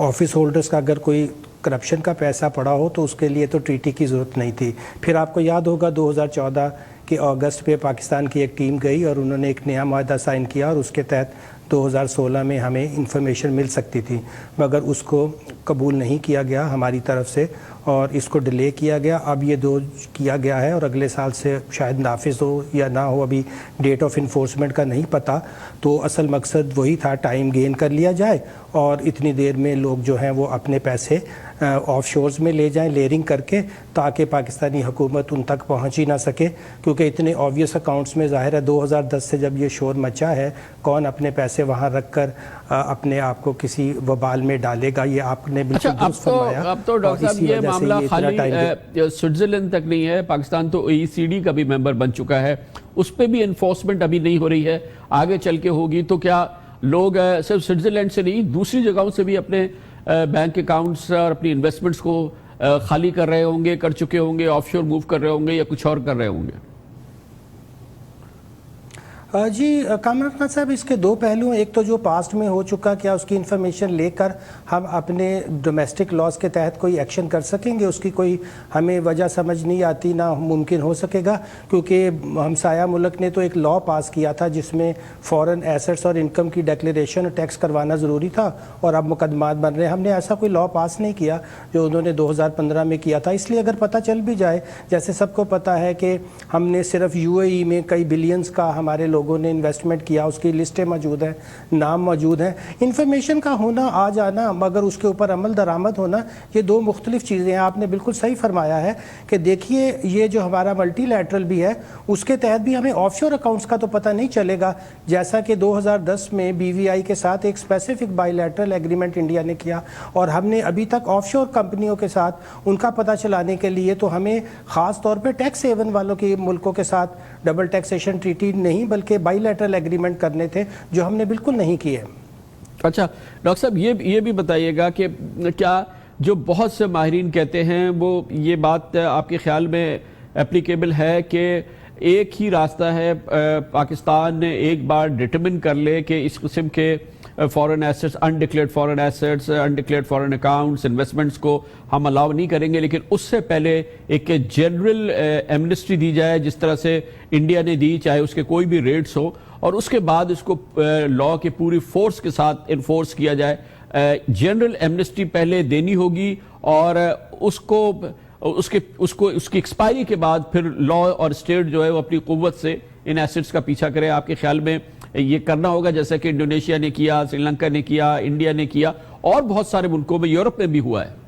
ऑफिस होल्डर्स का अगर कोई करप्शन का पैसा पड़ा हो तो उसके लिए तो ट्रीटी की ज़रूरत नहीं थी। फिर आपको याद होगा 2014 के अगस्त पे पाकिस्तान की एक टीम गई और उन्होंने एक नया माहदा साइन किया और उसके तहत 2016 में हमें इंफॉर्मेशन मिल सकती थी, मगर उसको कबूल नहीं किया गया हमारी तरफ से और इसको डिले किया गया। अब ये 2 किया गया है और अगले साल से शायद नाफिज हो या ना हो, अभी डेट ऑफ इन्फोर्समेंट का नहीं पता। तो असल मकसद वही था, टाइम गेन कर लिया जाए और इतनी देर में लोग जो हैं वो अपने पैसे ऑफ शोर्स में ले जाएं लेयरिंग करके, ताकि पाकिस्तानी हुकूमत उन तक पहुंच ही ना सके, क्योंकि इतने ऑब्वियस अकाउंट्स में ज़ाहिर है 2010 से जब ये शोर मचा है, कौन अपने पैसे वहां रख कर अपने आप को किसी वबाल में डालेगा। ये आपने बिल्कुल दुरुस्त फरमाया। अब तो डॉक्टर साहब ये मामला खाली स्विट्जरलैंड तक नहीं है, पाकिस्तान तो OECD का भी मेंबर बन चुका है, उस पर भी इन्फोर्समेंट अभी नहीं हो रही है, आगे चल के होगी। तो क्या लोग सिर्फ स्विट्जरलैंड से नहीं दूसरी जगहों से भी अपने बैंक अकाउंट्स और अपनी इन्वेस्टमेंट्स को खाली कर रहे होंगे, कर चुके होंगे, ऑफशोर मूव कर रहे होंगे या कुछ और कर रहे होंगे? जी कामरान खान साहब, इसके 2 पहलू हैं। एक तो जो पास्ट में हो चुका, क्या उसकी इन्फॉर्मेशन लेकर हम अपने डोमेस्टिक लॉज के तहत कोई एक्शन कर सकेंगे, उसकी कोई हमें वजह समझ नहीं आती, ना मुमकिन हो सकेगा, क्योंकि हमसाया मुल्क ने तो एक लॉ पास किया था जिसमें फॉरेन एसेट्स और इनकम की डिक्लेरेशन और टैक्स करवाना ज़रूरी था और अब मुकदमात बन रहे हैं। हमने ऐसा कोई लॉ पास नहीं किया जो उन्होंने 2015 में किया था। इसलिए अगर पता चल भी जाए, जैसे सबको पता है कि हमने सिर्फ UAE में कई बिलियंस का हमारे लोगों ने इन्वेस्टमेंट किया, उसकी लिस्टें मौजूद हैं, नाम मौजूद हैं। इंफॉर्मेशन का होना, आ जाना, मगर उसके ऊपर अमल दरामद होना, ये 2 मुख्तलिफ चीज़ें हैं। आपने बिल्कुल सही फरमाया है कि देखिए ये जो हमारा मल्टीलैटरल भी है उसके तहत भी हमें ऑफशोर अकाउंट्स का तो पता नहीं चलेगा, जैसा कि 2010 में BVI के साथ एक स्पेसिफिक बायलैटरल एग्रीमेंट इंडिया ने किया और हमने अभी तक ऑफशोर कंपनियों के साथ उनका पता चलाने के लिए तो हमें ख़ास तौर पर टैक्स हेवन वालों के मुल्कों के साथ डबल टैक्सेशन ट्रीटी नहीं बल्कि बायलैटरल एग्रीमेंट करने थे, जो हमने बिल्कुल नहीं किए। अच्छा डॉक्टर साहब, ये भी बताइएगा कि क्या जो बहुत से माहिरीन कहते हैं वो ये बात आपके ख्याल में एप्लीकेबल है कि एक ही रास्ता है, पाकिस्तान ने एक बार डिटरमिन कर ले कि इस किस्म के foreign assets, undeclared foreign assets, undeclared foreign accounts, investments को हम अलाउ नहीं करेंगे, लेकिन उससे पहले एक जनरल एमनेस्टी दी जाए जिस तरह से इंडिया ने दी, चाहे उसके कोई भी रेट्स हो, और उसके बाद इसको लॉ के पूरी फोर्स के साथ इन्फोर्स किया जाए। जनरल एमनेस्टी पहले देनी होगी और उसकी एक्सपायरी के बाद फिर लॉ और स्टेट जो है वो अपनी कुव्वत से इन एसेट्स का पीछा करे। आपके ख्याल में ये करना होगा जैसे कि इंडोनेशिया ने किया, श्रीलंका ने किया, इंडिया ने किया और बहुत सारे मुल्कों में, यूरोप में भी हुआ है?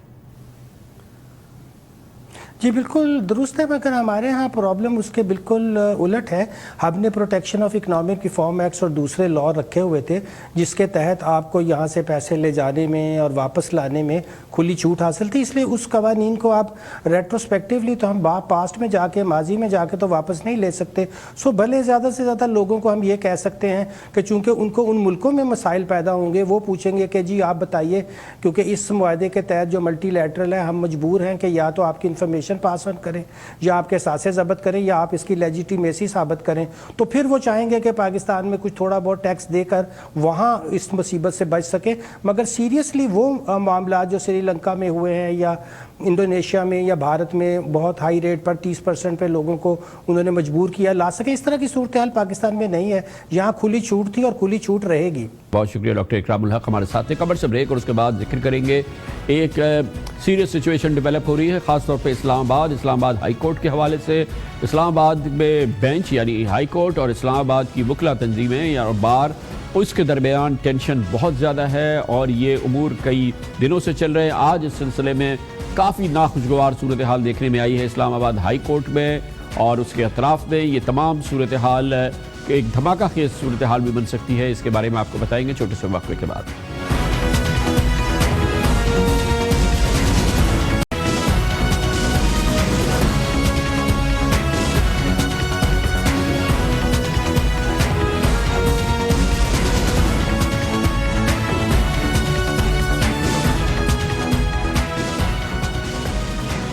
जी बिल्कुल दुरुस्त है, मगर हमारे यहाँ प्रॉब्लम उसके बिल्कुल उलट है। हमने protection of economic reform acts और दूसरे लॉ रखे हुए थे जिसके तहत आपको यहाँ से पैसे ले जाने में और वापस लाने में खुली छूट हासिल थी, इसलिए उस कवानीन को आप रेट्रोस्पेक्टिवली तो हम पास्ट में जाके, माजी में जाके तो वापस नहीं ले सकते। सो भले ज़्यादा से ज़्यादा लोगों को हम ये कह सकते हैं कि चूँकि उनको उन मुल्कों में मसाइल पैदा होंगे, वो पूछेंगे कि जी आप बताइए, क्योंकि इस मुआहदे के तहत जो मल्टीलैटरल है हम मजबूर हैं कि या तो आपकी इन्फॉर्मेशन पास ऑन करें या आपके सासे जब्त करें या आप इसकी लेजिटिमेसी साबित करें, तो फिर वो चाहेंगे कि पाकिस्तान में कुछ थोड़ा बहुत टैक्स देकर वहाँ इस मुसीबत से बच सके। मगर सीरियसली वो मामला जो श्रीलंका में हुए हैं या इंडोनेशिया में या भारत में बहुत हाई रेट पर 30% पे लोगों को उन्होंने मजबूर किया ला सके, इस तरह की सूरत हाल पाकिस्तान में नहीं है। यहाँ खुली छूट थी और खुली छूट रहेगी। बहुत शुक्रिया डॉक्टर इकरामुल हक हमारे साथ थे। कमर से ब्रेक और उसके बाद जिक्र करेंगे एक सीरियस सिचुएशन डेवलप हो रही है खासतौर पे इस्लामाबाद हाई कोर्ट के हवाले से। इस्लामाबाद में बेंच यानी हाई कोर्ट और इस्लामाबाद की वकला तंजीमें या बार, उसके दरमियान टेंशन बहुत ज़्यादा है और ये उमूर कई दिनों से चल रहे हैं। आज इस सिलसिले में काफ़ी नाखुशगवार सूरत हाल देखने में आई है इस्लामाबाद हाई कोर्ट में और उसके अतराफ़ में। ये तमाम सूरत हाल एक धमाका खेज सूरत हाल भी बन सकती है, इसके बारे में आपको बताएंगे छोटे से वक्फे के बाद।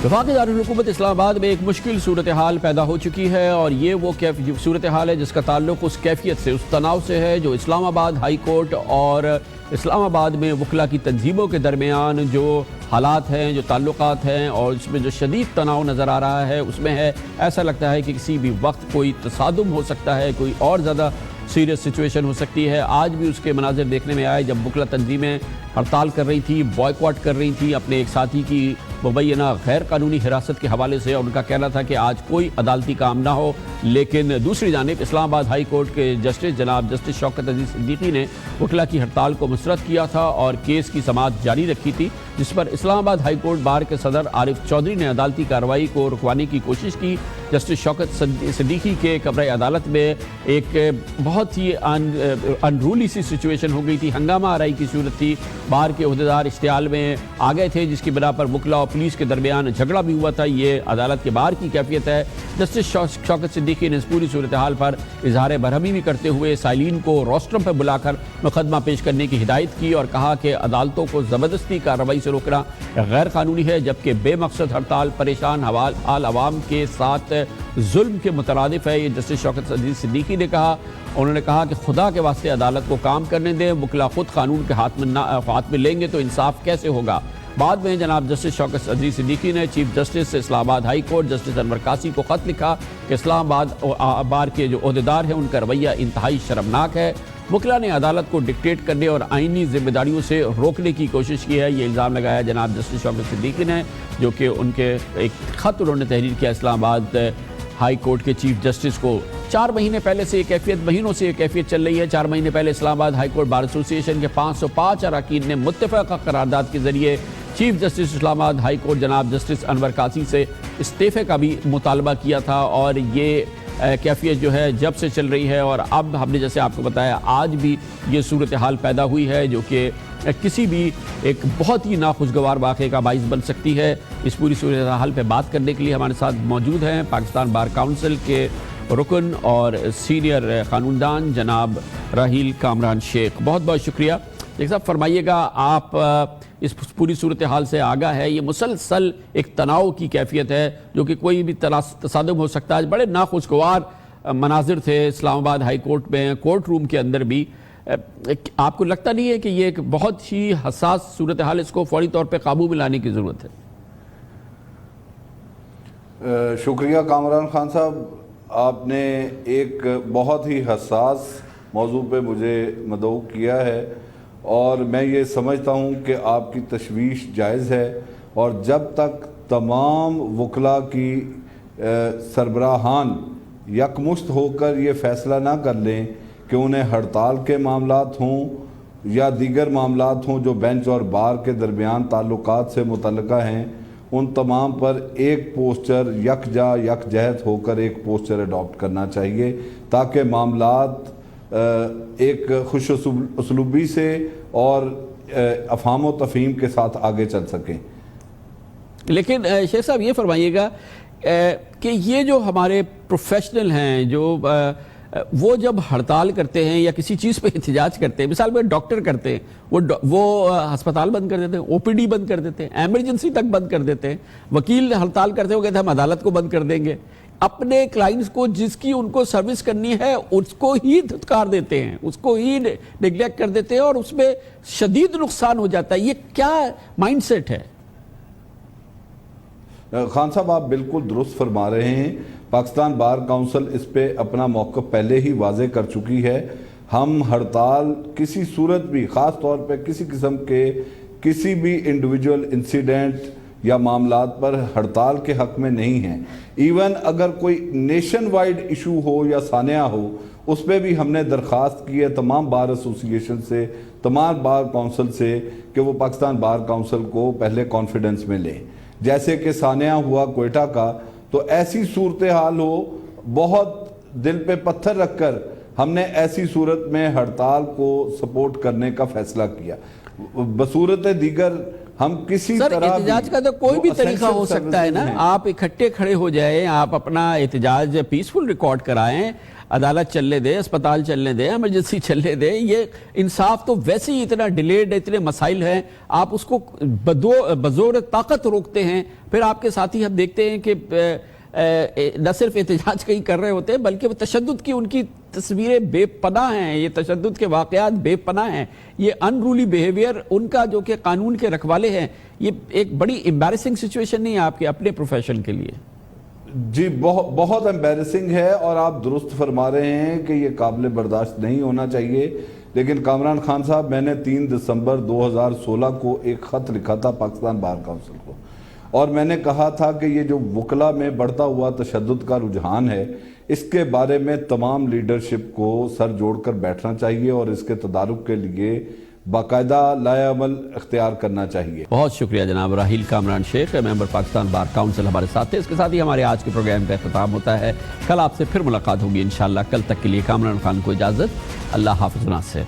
वफाकी दारुल हुकूमत इस्लामाबाद में एक मुश्किल सूरत हाल पैदा हो चुकी है और ये वो सूरत हाल है जिसका ताल्लुक उस कैफियत से, उस तनाव से है जो इस्लामाबाद हाई कोर्ट और इस्लामाबाद में वकला की तंजीमों के दरमियान जो हालात हैं, जो ताल्लुकात हैं और इसमें जो शदीद तनाव नज़र आ रहा है उसमें है। ऐसा लगता है कि किसी भी वक्त कोई तसादुम हो सकता है, कोई और ज़्यादा सीरियस सिचुएशन हो सकती है। आज भी उसके मनाजिर देखने में आए जब वकला तंजीमें हड़ताल कर रही थी, बॉयकॉट कर रही थी अपने एक साथी की मुबैना गैर कानूनी हिरासत के हवाले से, और उनका कहना था कि आज कोई अदालती काम ना हो। लेकिन दूसरी जानिब इस्लामाबाद हाई कोर्ट के जस्टिस जनाब जस्टिस शौकत अजीज सिद्दीकी ने वकला की हड़ताल को मुस्तरद किया था और केस की समाअत जारी रखी थी, जिस पर इस्लामाबाद हाई कोर्ट बार के सदर आरिफ चौधरी ने अदालती कार्रवाई को रुकवाने की कोशिश की। जस्टिस शौकत सिद्दीकी के कमरे अदालत में एक बहुत ही अनरूली सी सिचुएशन हो गई थी, हंगामा आराई की सूरत थी। बार के अहदेदार इश्तियाल में आ गए थे, जिसकी बिना पर वकला और पुलिस के दरमियान झगड़ा भी हुआ था। ये अदालत के बाहर की कैफियत है। जस्टिस शौकत सिद्दीकी ने इस पूरी सूरत हाल पर इजहार बरहमी भी करते हुए साइलिन को रोस्ट्रम पर बुलाकर मुकदमा पेश करने की हिदायत की और कहा कि अदालतों को ज़बरदस्ती कार्रवाई से रोकना गैर कानूनी है, जबकि बेमकसद हड़ताल परेशान हाल अवाम के साथ जुल्म के मुतरादिफ है। ये जस्टिस शौकत अजीज सिद्दीकी ने कहा। उन्होंने कहा कि खुदा के वास्ते अदालत को काम करने दें, वकला खुद कानून के हाथ में लेंगे तो इंसाफ कैसे होगा। बाद में जनाब जस्टिस शौकत अजीज सिद्दीकी ने chief justice Islamabad high court justice Anwar कासी को ख़त लिखा कि इस्लामाबाद बार के जो अहदेदार हैं उनका रवैया इंतहाई शर्मनाक है। वकला ने अदालत को डिक्टेट करने और आइनी जिम्मेदारियों से रोकने की कोशिश की है। ये इल्ज़ाम लगाया जनाब जस्टिस शौकत सिद्दीकी ने, जो कि उनके एक ख़त उन्होंने तहरीर किया इस्लामाबाद हाई कोर्ट के चीफ जस्टिस को। 4 महीने पहले से महीनों से ये कैफियत चल रही है। 4 महीने पहले Islamabad high court bar association के 505 अरकान ने मुत्तफ़क़ा करारदाद के जरिए chief justice Islamabad high court जनाब जस्टिस अनवर कासी से इस्तीफ़े का भी मुतालबा किया था। और ये कैफियत जो है जब से चल रही है, और अब हमने जैसे आपको बताया आज भी ये सूरत हाल पैदा हुई है, जो कि किसी भी एक बहुत ही नाखुशगवार वाक़े का बाइस बन सकती है। इस पूरी सूरत हाल पर बात करने के लिए हमारे साथ मौजूद हैं पाकिस्तान बार काउंसिल के रुकन और सीनियर कानूनदान जनाब राहील कामरान शेख। बहुत बहुत शुक्रिया। एक साहब फरमाइएगा, आप इस पूरी सूरत हाल से आगाह है। ये मुसलसल एक तनाव की कैफियत है जो कि कोई भी तसादम हो सकता है। बड़े नाखुशगवार मनाजिर थे इस्लामाबाद हाई कोर्ट में, कोर्ट रूम के अंदर भी। आपको लगता नहीं है कि ये एक बहुत ही हसास सूरत हाल, इसको फौरी तौर पे काबू में लाने की ज़रूरत है? शुक्रिया कामरान खान साहब, आपने एक बहुत ही हसास मौजू पे मुझे मदऊ किया है और मैं ये समझता हूँ कि आपकी तशवीश जायज़ है। और जब तक तमाम वकला की सरबराहान यकमुश्त होकर ये फ़ैसला ना कर लें कि उन्हें हड़ताल के मामलात हों या दीगर मामलात हों जो बेंच और बार के दरमियान ताल्लुकात से मुतल्लिका हैं, उन तमाम पर एक पोस्चर यकजहत होकर एक पोस्चर अडॉप्ट करना चाहिए, ताकि मामलात एक खुश उसलूबी से और अफाम व तफहीम के साथ आगे चल सकें। लेकिन शेख साहब ये फरमाइएगा कि ये जो हमारे प्रोफेशनल हैं, जो वो जब हड़ताल करते हैं या किसी चीज़ पे एहतजाज करते हैं, मिसाल में डॉक्टर करते हैं, वो अस्पताल बंद कर देते हैं, ओपीडी बंद कर देते हैं, एमरजेंसी तक बंद कर देते हैं। वकील हड़ताल करते हो, कहते हैं हम अदालत को बंद कर देंगे। अपने क्लाइंट्स को जिसकी उनको सर्विस करनी है उसको ही धुतकार देते हैं, उसको ही निगलेक्ट कर देते हैं और उसमें शदीद नुकसान हो जाता है। ये क्या माइंडसेट है? खान साहब, आप बिल्कुल दुरुस्त फरमा रहे हैं। पाकिस्तान बार काउंसिल इस पे अपना मौक़िफ़ पहले ही वाज़े कर चुकी है। हम हड़ताल किसी सूरत भी, ख़ास तौर पे किसी किस्म के किसी भी इंडिविजुअल इंसिडेंट या मामलात पर हड़ताल के हक़ में नहीं हैं। इवन अगर कोई नेशन वाइड इशू हो या सानिया हो, उस पर भी हमने दरख्वास्त की है तमाम बार एसोसिएशन से, तमाम बार काउंसिल से, कि वो पाकिस्तान बार काउंसिल को पहले कॉन्फिडेंस में लें। जैसे कि सानिया हुआ कोयटा का, तो ऐसी सूरत हाल हो, बहुत दिल पे पत्थर रखकर हमने ऐसी सूरत में हड़ताल को सपोर्ट करने का फैसला किया। बसूरत दीगर हम किसी तरह एहतजाज का तो कोई भी तरीका हो सकता है ना। आप इकट्ठे खड़े हो जाएं, आप अपना एहतजाज पीसफुल रिकॉर्ड कराएं, अदालत चलने दें, अस्पताल चलने दें, इमरजेंसी चलने दें। ये इंसाफ तो वैसे ही इतना डिलेड, इतने मसाइल हैं, आप उसको बजोर ताकत रोकते हैं। फिर आपके साथी हम देखते हैं कि न सिर्फ एहतजाज कहीं कर रहे होते हैं, बल्कि वो तशद्दुद की उनकी तस्वीरें बेपनाह हैं, ये तशद्दुद के वाक़यात बेपनाह हैं, ये अनरूली बिहेवियर उनका जो कि कानून के रखवाले हैं। ये एक बड़ी एम्बैरेसिंग सिचुएशन नहीं है आपके अपने प्रोफेशन के लिए? जी बहुत एम्बेरसिंग है और आप दुरुस्त फरमा रहे हैं कि ये काबिल बर्दाश्त नहीं होना चाहिए। लेकिन कामरान खान साहब, मैंने 3 दिसंबर 2016 को एक ख़त लिखा था पाकिस्तान बार काउंसिल को, और मैंने कहा था कि ये जो वकला में बढ़ता हुआ तशद्दुद का रुझान है, इसके बारे में तमाम लीडरशिप को सर जोड़कर बैठना चाहिए और इसके तदारुक के लिए बाकायदा लाएअमल इख्तियार करना चाहिए। बहुत शुक्रिया जनाब Raheel Kamran Sheikh, member Pakistan bar council हमारे साथ थे। इसके साथ ही हमारे आज के प्रोग्राम का अख्ताम होता है। कल आपसे फिर मुलाकात होगी इंशाअल्लाह। कल तक के लिए कामरान खान को इजाज़त। अल्लाह हाफ़िज़। नासिर।